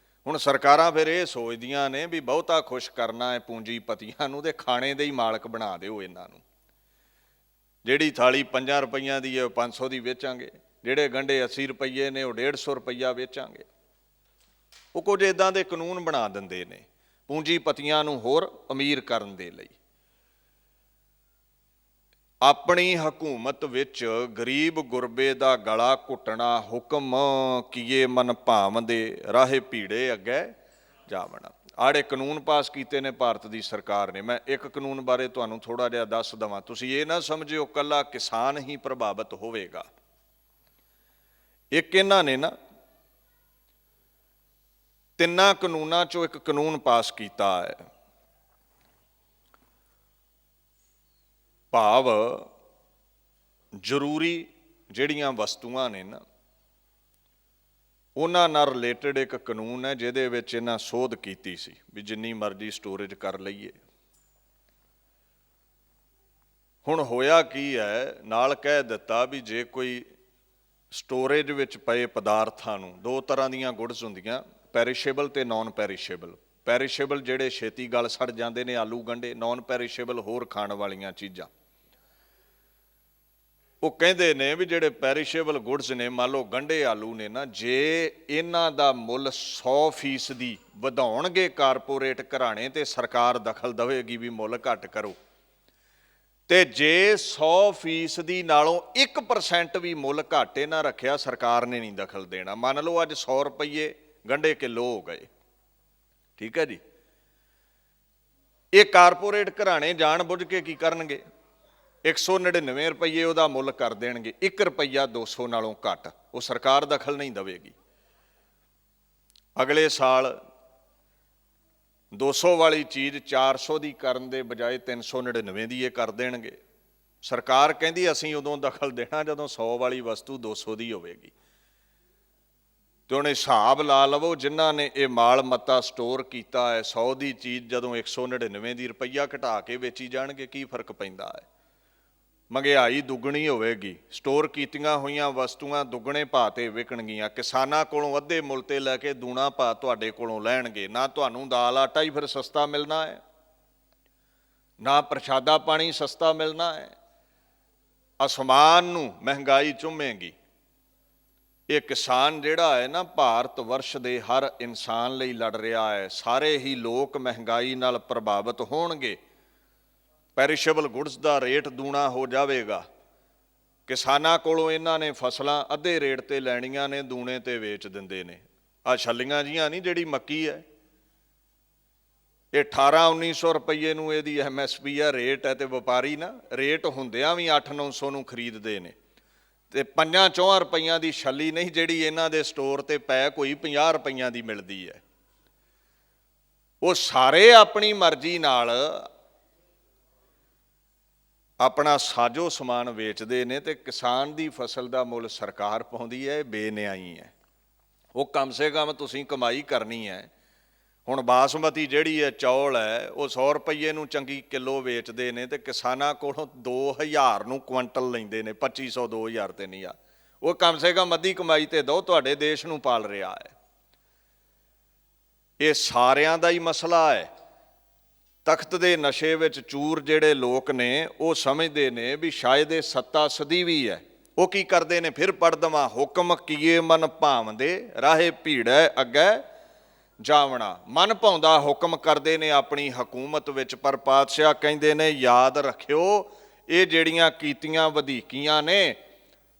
ਹੁਣ ਸਰਕਾਰਾਂ ਫਿਰ ਇਹ ਸੋਚਦੀਆਂ ਨੇ ਵੀ ਬਹੁਤਾ ਖੁਸ਼ ਕਰਨਾ ਹੈ ਪੂੰਜੀਪਤੀਆਂ ਨੂੰ ਤੇ ਖਾਣੇ ਦੇ ਹੀ ਮਾਲਕ ਬਣਾ ਦਿਓ ਇਹਨਾਂ ਨੂੰ। ਜਿਹੜੀ ਥਾਲੀ 5 ਰੁਪਈਆਂ ਦੀ ਹੈ ਉਹ 500 ਦੀ ਵੇਚਾਂਗੇ, ਜਿਹੜੇ ਗੰਢੇ 80 ਰੁਪਈਏ ਨੇ ਉਹ 150 ਰੁਪਈਆ ਵੇਚਾਂਗੇ। ਉਹ ਕੁਝ ਇੱਦਾਂ ਦੇ ਕਾਨੂੰਨ ਬਣਾ ਦਿੰਦੇ ਨੇ ਪੂੰਜੀਪਤੀਆਂ ਨੂੰ ਹੋਰ ਅਮੀਰ ਕਰਨ ਦੇ ਲਈ। ਆਪਣੀ ਹਕੂਮਤ ਵਿੱਚ ਗਰੀਬ ਗੁਰਬੇ ਦਾ ਗਲਾ ਘੁੱਟਣਾ, ਹੁਕਮ ਕੀਏ ਮਨ ਭਾਵਦੇ, ਰਾਹੇ ਭੀੜੇ ਅੱਗੇ ਜਾਵਣਾ। ਆੜੇ ਕਾਨੂੰਨ ਪਾਸ ਕੀਤੇ ਨੇ ਭਾਰਤ ਦੀ ਸਰਕਾਰ ਨੇ। ਮੈਂ ਇੱਕ ਕਾਨੂੰਨ ਬਾਰੇ ਤੁਹਾਨੂੰ ਥੋੜ੍ਹਾ ਜਿਹਾ ਦੱਸ ਦੇਵਾਂ, ਤੁਸੀਂ ਇਹ ਨਾ ਸਮਝਿਓ ਇਕੱਲਾ ਕਿਸਾਨ ਹੀ ਪ੍ਰਭਾਵਿਤ ਹੋਵੇਗਾ। ਇੱਕ ਇਹਨਾਂ ਨੇ ਨਾ 3 ਕਾਨੂੰਨਾਂ ਚੋਂ ਇੱਕ ਕਾਨੂੰਨ ਪਾਸ ਕੀਤਾ ਹੈ, ਭਾਵ ਜ਼ਰੂਰੀ ਜਿਹੜੀਆਂ ਵਸਤੂਆਂ ਨੇ ਨਾ ਉਹਨਾਂ ਨਾਲ ਰਿਲੇਟਡ ਇੱਕ ਕਾਨੂੰਨ ਹੈ, ਜਿਹਦੇ ਵਿੱਚ ਇਹਨਾਂ ਸੋਧ ਕੀਤੀ ਸੀ ਵੀ ਜਿੰਨੀ ਮਰਜ਼ੀ ਸਟੋਰੇਜ ਕਰ ਲਈਏ। ਹੁਣ ਹੋਇਆ ਕੀ ਹੈ, ਨਾਲ ਕਹਿ ਦਿੱਤਾ ਵੀ ਜੇ ਕੋਈ ਸਟੋਰੇਜ ਵਿੱਚ ਪਏ ਪਦਾਰਥਾਂ ਨੂੰ, 2 ਤਰ੍ਹਾਂ ਦੀਆਂ ਗੁਡਸ ਹੁੰਦੀਆਂ, ਪੈਰੀਸ਼ੇਬਲ ਤੇ ਨਾਨ ਪੈਰੀਸ਼ੇਬਲ। ਪੈਰੀਸ਼ੇਬਲ ਜਿਹੜੇ ਛੇਤੀ ਗਲ ਸੜ ਜਾਂਦੇ ਨੇ, ਆਲੂ ਗੰਢੇ। ਨਾਨ ਪੈਰੀਸ਼ੇਬਲ ਹੋਰ ਖਾਣ ਵਾਲੀਆਂ ਚੀਜ਼ਾਂ। ਉਹ ਕਹਿੰਦੇ ਨੇ ਵੀ ਜਿਹੜੇ ਪੈਰੀਸ਼ੇਬਲ ਗੁਡਸ ਨੇ, ਮੰਨ ਲਓ ਗੰਢੇ ਆਲੂ ਨੇ ਨਾ, ਜੇ ਇਹਨਾਂ ਦਾ ਮੁੱਲ 100% ਵਧਾਉਣਗੇ ਕਾਰਪੋਰੇਟ ਘਰਾਣੇ ਤੇ ਸਰਕਾਰ ਦਖਲ ਦੇਵੇਗੀ ਵੀ ਮੁੱਲ ਘੱਟ ਕਰੋ, ਤੇ ਜੇ 100% ਨਾਲੋਂ 1% ਵੀ ਮੁੱਲ ਘਾਟੇ ਨਾ ਰੱਖਿਆ, ਸਰਕਾਰ ਨੇ ਨਹੀਂ ਦਖਲ ਦੇਣਾ। ਮੰਨ ਲਓ ਅੱਜ 100 ਰੁਪਏ ਗੰਢੇ ਕਿਲੋ ਹੋ ਗਏ, ਠੀਕ ਹੈ ਜੀ। ਇਹ ਕਾਰਪੋਰੇਟ ਘਰਾਣੇ ਜਾਣ ਬੁੱਝ ਕੇ ਕੀ ਕਰਨਗੇ, 199 ਰੁਪਏ ਉਹਦਾ ਮੁੱਲ ਕਰ ਦੇਣਗੇ, 1 ਰੁਪਈਆ 200 ਨਾਲੋਂ ਘੱਟ। ਉਹ ਸਰਕਾਰ ਦਖਲ ਨਹੀਂ ਦੇਵੇਗੀ। ਅਗਲੇ ਸਾਲ 200 ਵਾਲੀ ਚੀਜ਼ 400 ਦੀ ਕਰਨ ਦੇ ਬਜਾਏ 399 ਦੀ ਇਹ ਕਰ ਦੇਣਗੇ। ਸਰਕਾਰ ਕਹਿੰਦੀ ਅਸੀਂ ਉਦੋਂ ਦਖਲ ਦੇਣਾ ਜਦੋਂ 100 ਵਾਲੀ ਵਸਤੂ 200 ਦੀ ਹੋਵੇਗੀ। ਤੇ ਹੁਣ ਹਿਸਾਬ ਲਾ ਲਵੋ, ਜਿਨ੍ਹਾਂ ਨੇ ਇਹ ਮਾਲ ਮੱਤਾ ਸਟੋਰ ਕੀਤਾ ਹੈ, 100 ਦੀ ਚੀਜ਼ ਜਦੋਂ 199 ਦੀ ਰੁਪਈਆ ਘਟਾ ਕੇ ਵੇਚੀ ਜਾਣਗੇ, ਕੀ ਫਰਕ ਪੈਂਦਾ ਹੈ। ਮਹਿੰਗਾਈ ਦੁੱਗਣੀ ਹੋਵੇਗੀ, ਸਟੋਰ ਕੀਤੀਆਂ ਹੋਈਆਂ ਵਸਤੂਆਂ ਦੁੱਗਣੇ ਭਾਅ ਤੇ ਵਿਕਣਗੀਆਂ। ਕਿਸਾਨਾਂ ਕੋਲੋਂ ਅੱਧੇ ਮੁੱਲ ਤੇ ਲੈ ਕੇ ਦੂਣਾ ਭਾਅ ਤੁਹਾਡੇ ਕੋਲੋਂ ਲੈਣਗੇ। ਨਾ ਤੁਹਾਨੂੰ ਦਾਲ ਆਟਾ ਹੀ ਫਿਰ ਸਸਤਾ ਮਿਲਣਾ ਹੈ, ਨਾ ਪ੍ਰਸ਼ਾਦਾ ਪਾਣੀ ਸਸਤਾ ਮਿਲਣਾ ਹੈ। ਅਸਮਾਨ ਨੂੰ ਮਹਿੰਗਾਈ ਚੁੰਮੇਗੀ। ਇਹ ਕਿਸਾਨ ਜਿਹੜਾ ਹੈ ਨਾ, ਭਾਰਤ ਵਰਸ਼ ਦੇ ਹਰ ਇਨਸਾਨ ਲਈ ਲੜ ਰਿਹਾ ਹੈ। ਸਾਰੇ ਹੀ ਲੋਕ ਮਹਿੰਗਾਈ ਨਾਲ ਪ੍ਰਭਾਵਿਤ ਹੋਣਗੇ। ਪੈਰਿਸ਼ੇਬਲ ਗੁਡਸ ਦਾ ਰੇਟ ਦੂਣਾ ਹੋ ਜਾਵੇਗਾ। ਕਿਸਾਨਾਂ ਕੋਲੋਂ ਇਹਨਾਂ ਨੇ ਫਸਲਾਂ ਅੱਧੇ ਰੇਟ ਤੇ ਲੈਣੀਆਂ ਨੇ, ਦੂਣੇ ਤੇ ਵੇਚ ਦਿੰਦੇ ਨੇ। ਆਹ ਛੱਲੀਆਂ ਜੀਆਂ ਨਹੀਂ, ਜਿਹੜੀ ਮੱਕੀ ਹੈ, ਇਹ 1800-1900 ਰੁਪਏ ਨੂੰ ਇਹਦੀ MSP ਹੈ, ਰੇਟ ਹੈ। ਤੇ ਵਪਾਰੀ ਨਾ ਰੇਟ ਹੁੰਦਿਆਂ ਵੀ 800-900 ਨੂੰ ਖਰੀਦਦੇ ਨੇ। ਤੇ 5-4 ਰੁਪਈਆਂ ਦੀ ਛੱਲੀ ਨਹੀਂ ਜਿਹੜੀ ਇਹਨਾਂ ਦੇ ਸਟੋਰ ਤੇ ਪੈਕ ਹੋਈ 50 ਰੁਪਈਆਂ ਦੀ ਮਿਲਦੀ ਹੈ। ਉਹ ਸਾਰੇ ਆਪਣੀ ਮਰਜ਼ੀ ਨਾਲ ਆਪਣਾ ਸਾਜੋ ਸਮਾਨ ਵੇਚਦੇ ਨੇ ਤੇ ਕਿਸਾਨ ਦੀ ਫਸਲ ਦਾ ਮੁੱਲ ਸਰਕਾਰ ਪਾਉਂਦੀ ਹੈ। ਇਹ ਬੇਨਿਆਈ ਹੈ। ਉਹ ਕਮ ਸੇ ਕਮ ਤੁਸੀਂ ਕਮਾਈ ਕਰਨੀ ਹੈ। ਹੁਣ ਬਾਸਮਤੀ ਜਿਹੜੀ ਹੈ ਚੌਲ ਹੈ, ਉਹ 100 ਰੁਪਏ ਨੂੰ ਚੰਗੀ ਕਿਲੋ ਵੇਚਦੇ ਨੇ ਤੇ ਕਿਸਾਨਾਂ ਕੋਲੋਂ 2000 ਨੂੰ ਕੁਇੰਟਲ ਲੈਂਦੇ ਨੇ। 2500 2000 ਤੇ ਨਹੀਂ ਆ। ਉਹ ਕਮ ਸੇ ਕਮ ਅੱਧੀ ਕਮਾਈ ਤੇ ਦੋ, ਤੁਹਾਡੇ ਦੇਸ਼ ਨੂੰ ਪਾਲ ਰਿਹਾ ਹੈ। ਇਹ ਸਾਰਿਆਂ ਦਾ ਹੀ ਮਸਲਾ ਹੈ। ਤਖਤ ਦੇ ਨਸ਼ੇ ਵਿੱਚ ਚੂਰ ਜਿਹੜੇ ਲੋਕ ਨੇ, ਉਹ ਸਮਝਦੇ ਨੇ ਵੀ ਸ਼ਾਇਦ ਇਹ ਸੱਤਾ ਸਦੀ ਵੀ ਹੈ। ਉਹ ਕੀ ਕਰਦੇ ਨੇ, ਫਿਰ ਪੜ੍ਹ ਦੇਵਾਂ, ਹੁਕਮ ਕੀਏ ਮਨ ਭਾਵਦੇ ਰਾਹੇ ਭੀੜੈ ਅੱਗੇ ਜਾਵਣਾ। ਮਨ ਭਾਉਂਦਾ ਹੁਕਮ ਕਰਦੇ ਨੇ ਆਪਣੀ ਹਕੂਮਤ ਵਿੱਚ, ਪਰ ਪਾਤਸ਼ਾਹ ਕਹਿੰਦੇ ਨੇ ਯਾਦ ਰੱਖਿਓ, ਇਹ ਜਿਹੜੀਆਂ ਕੀਤੀਆਂ ਵਧੀਕੀਆਂ ਨੇ,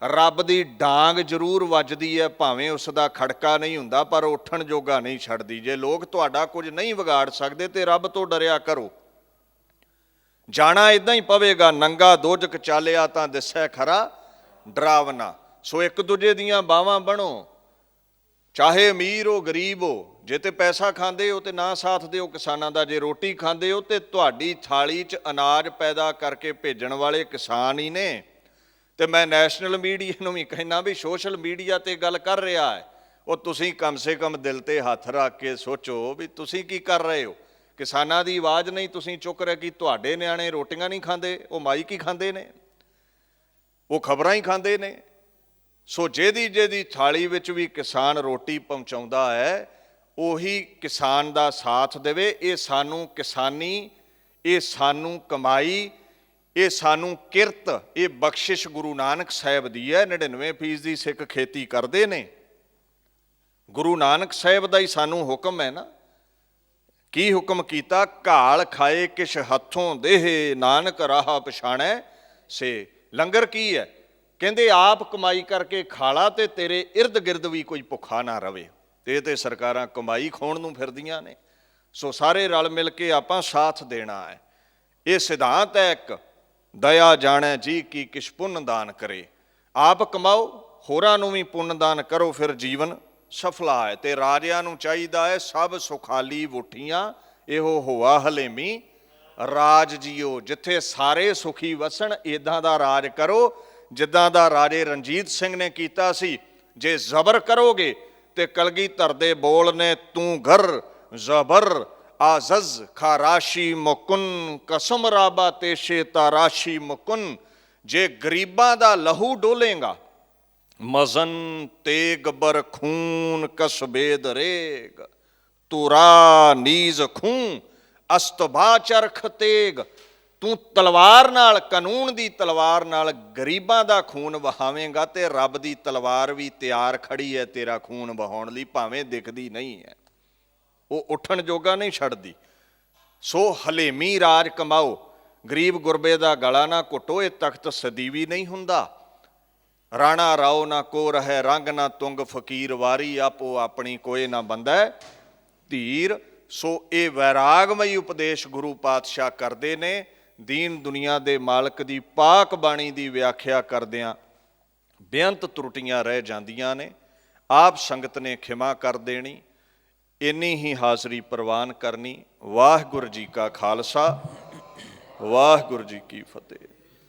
ਰੱਬ ਦੀ ਡਾਂਗ ਜ਼ਰੂਰ ਵੱਜਦੀ ਹੈ, ਭਾਵੇਂ ਉਸ ਦਾ ਖੜਕਾ ਨਹੀਂ ਹੁੰਦਾ, ਪਰ ਉੱਠਣ ਜੋਗਾ ਨਹੀਂ ਛੱਡਦੀ। ਜੇ ਲੋਕ ਤੁਹਾਡਾ ਕੁਝ ਨਹੀਂ ਵਿਗਾੜ ਸਕਦੇ ਤੇ ਰੱਬ ਤੋਂ ਡਰਿਆ ਕਰੋ। ਜਾਣਾ ਇਦਾਂ ਹੀ ਪਵੇਗਾ, ਨੰਗਾ ਦੋਜਕ ਚਾਲਿਆ ਤਾਂ ਦਿਸੈ ਖਰਾ ਡਰਾਵਨਾ। ਸੋ ਇੱਕ ਦੂਜੇ ਦੀਆਂ ਬਾਹਾਂ ਬਣੋ, ਚਾਹੇ ਅਮੀਰ ਹੋ ਗਰੀਬ ਹੋ। ਜੇ ਤੇ ਪੈਸਾ ਖਾਂਦੇ ਹੋ ਤੇ ਨਾ ਸਾਥ ਦਿਓ ਕਿਸਾਨਾਂ ਦਾ। ਜੇ ਰੋਟੀ ਖਾਂਦੇ ਹੋ ਤੇ ਤੁਹਾਡੀ ਥਾਲੀ 'ਚ ਅਨਾਜ ਪੈਦਾ ਕਰਕੇ ਭੇਜਣ ਵਾਲੇ ਕਿਸਾਨ ਹੀ ਨੇ। ਤੇ ਮੈਂ ਨੈਸ਼ਨਲ ਮੀਡੀਆ ਨੂੰ ਵੀ ਕਹਿਣਾ ਵੀ ਸੋਸ਼ਲ ਮੀਡੀਆ ਤੇ ਗੱਲ ਕਰ ਰਿਹਾ ਹੈ, ਉਹ ਤੁਸੀਂ ਕਮ ਸੇ ਕਮ ਦਿਲ ਤੇ ਹੱਥ ਰੱਖ ਕੇ ਸੋਚੋ ਵੀ ਤੁਸੀਂ ਕੀ ਕਰ ਰਹੇ ਹੋ। ਕਿਸਾਨਾਂ ਦੀ ਆਵਾਜ਼ ਨਹੀਂ ਤੁਸੀਂ ਚੁੱਕ ਰਹੇ। ਕਿ ਤੁਹਾਡੇ ਨਿਆਣੇ ਰੋਟੀਆਂ ਨਹੀਂ ਖਾਂਦੇ, ਉਹ ਮਾਈਕ ਹੀ ਖਾਂਦੇ ਨੇ, ਉਹ ਖਬਰਾਂ ਹੀ ਖਾਂਦੇ ਨੇ। ਸੋ ਜਿਹਦੀ ਥਾਲੀ ਵਿੱਚ ਵੀ ਕਿਸਾਨ ਰੋਟੀ ਪਹੁੰਚਾਉਂਦਾ ਹੈ, ਉਹੀ ਕਿਸਾਨ ਦਾ ਸਾਥ ਦੇਵੇ। ਇਹ ਸਾਨੂੰ ਕਿਸਾਨੀ, ਇਹ ਸਾਨੂੰ ਕਮਾਈ, ਇਹ ਸਾਨੂੰ ਕਿਰਤ, ਇਹ ਬਖਸ਼ਿਸ਼ ਗੁਰੂ ਨਾਨਕ ਸਾਹਿਬ ਦੀ ਹੈ। 99% ਦੀ ਸਿੱਖ ਖੇਤੀ ਕਰਦੇ ਨੇ। ਗੁਰੂ ਨਾਨਕ ਸਾਹਿਬ ਦਾ ਹੀ ਸਾਨੂੰ ਹੁਕਮ ਹੈ ਨਾ। ਕੀ ਹੁਕਮ ਕੀਤਾ, ਘਾਲ ਖਾਏ ਕਿਛ ਹੱਥੋਂ ਦੇਹ, ਨਾਨਕ ਰਾਹ ਪਛਾਣੈ ਸੇ। ਲੰਗਰ ਕੀ ਹੈ, ਕਹਿੰਦੇ ਆਪ ਕਮਾਈ ਕਰਕੇ ਖਾਲਾ ਤੇ ਤੇਰੇ ਇਰਦ ਗਿਰਦ ਵੀ ਕੋਈ ਭੁੱਖਾ ਨਾ ਰਵੇ। ਤੇ ਸਰਕਾਰਾਂ ਕਮਾਈ ਖਾਣ ਨੂੰ ਫਿਰਦੀਆਂ ਨੇ। ਸੋ ਸਾਰੇ ਰਲ ਮਿਲ ਕੇ ਆਪਾਂ ਸਾਥ ਦੇਣਾ ਹੈ। ਇਹ ਸਿਧਾਂਤ ਹੈ ਇੱਕ, ਦਇਆ ਜਾਣੈ ਜੀ ਕੀ ਕਿਛ ਪੁੰਨ ਦਾਨ ਕਰੇ। ਆਪ ਕਮਾਓ, ਹੋਰਾਂ ਨੂੰ ਵੀ ਪੁੰਨ ਦਾਨ ਕਰੋ, ਫਿਰ ਜੀਵਨ ਸਫਲਾ ਹੈ। ਤੇ ਰਾਜਿਆਂ ਨੂੰ ਚਾਹੀਦਾ ਹੈ, ਸਭ ਸੁਖਾਲੀ ਵੋਠੀਆਂ ਇਹੋ ਹੋਆ ਹਲੇਮੀ ਰਾਜ ਜੀਓ। ਜਿੱਥੇ ਸਾਰੇ ਸੁਖੀ ਵਸਣ, ਇੱਦਾਂ ਦਾ ਰਾਜ ਕਰੋ ਜਿੱਦਾਂ ਦਾ ਰਾਜੇ ਰਣਜੀਤ ਸਿੰਘ ਨੇ ਕੀਤਾ ਸੀ। ਜੇ ਜ਼ਬਰ ਕਰੋਗੇ ਤੇ ਕਲਗੀਧਰ ਦੇ ਬੋਲ ਨੇ, ਤੂੰ ਘਰ ਜ਼ਬਰ ਆਜ਼ਜ਼ ਖਾਰਾਸ਼ੀ ਮੁਕੁਨ, ਕਸਮ ਰਾਬਾ ਤੇਸ਼ੇ ਤਾਰਾਸ਼ੀ ਮੁਕੁਨ। ਜੇ ਗਰੀਬਾਂ ਦਾ ਲਹੂ ਡੋਲੇਗਾ, ਮਜ਼ਨ ਤੇਗ ਬਰ ਖੂਨ ਕਸਬੇ ਦਰੇਗ, ਤੁਰਾ ਨੀਜ਼ ਖੂਨ ਅਸਤਬਾ ਚਰਖ ਤੇਗ। ਤੂੰ ਤਲਵਾਰ ਨਾਲ, ਕਾਨੂੰਨ ਦੀ ਤਲਵਾਰ ਨਾਲ ਗਰੀਬਾਂ ਦਾ ਖੂਨ ਵਹਾਵੇਂਗਾ ਤੇ ਰੱਬ ਦੀ ਤਲਵਾਰ ਵੀ ਤਿਆਰ ਖੜੀ ਹੈ ਤੇਰਾ ਖੂਨ ਵਹਾਉਣ ਲਈ, ਭਾਵੇਂ ਦਿਖਦੀ ਨਹੀਂ ਹੈ। ਉਹ ਉੱਠਣ ਜੋਗਾ ਨਹੀਂ ਛੱਡਦੀ। ਸੋ ਹਲੇਮੀ ਰਾਜ ਕਮਾਓ। ਗਰੀਬ ਗੁਰਬੇ ਦਾ ਗਲਾ ਨਾ ਘੁੱਟੋ, ਇਹ ਤਖਤ ਸਦੀਵੀ ਨਹੀਂ ਹੁੰਦਾ। ਰਾਣਾ ਰਾਓ ਨਾ ਕੋ ਰਹਿ ਰੰਗ ਨਾ ਤੁੰਗ, ਫਕੀਰ ਵਾਰੀ ਆਪੋ ਆਪਣੀ ਕੋਏ ਨਾ ਬੰਦਾ ਧੀਰ। ਸੋ ਇਹ ਵੈਰਾਗਮਈ ਉਪਦੇਸ਼ ਗੁਰੂ ਪਾਤਸ਼ਾਹ ਕਰਦੇ ਨੇ। ਦੀਨ ਦੁਨੀਆ ਦੇ ਮਾਲਕ ਦੀ ਪਾਕ ਬਾਣੀ ਦੀ ਵਿਆਖਿਆ ਕਰਦਿਆਂ ਬੇਅੰਤ ਤਰੁੱਟੀਆਂ ਰਹਿ ਜਾਂਦੀਆਂ ਨੇ, ਆਪ ਸੰਗਤ ਨੇ ਖਿਮਾ ਕਰ ਦੇਣੀ। ਇੰਨੀ ਹੀ ਹਾਜ਼ਰੀ ਪ੍ਰਵਾਨ ਕਰਨੀ। ਵਾਹਿਗੁਰੂ ਜੀ ਕਾ ਖਾਲਸਾ, ਵਾਹਿਗੁਰੂ ਜੀ ਕੀ ਫਤਿਹ।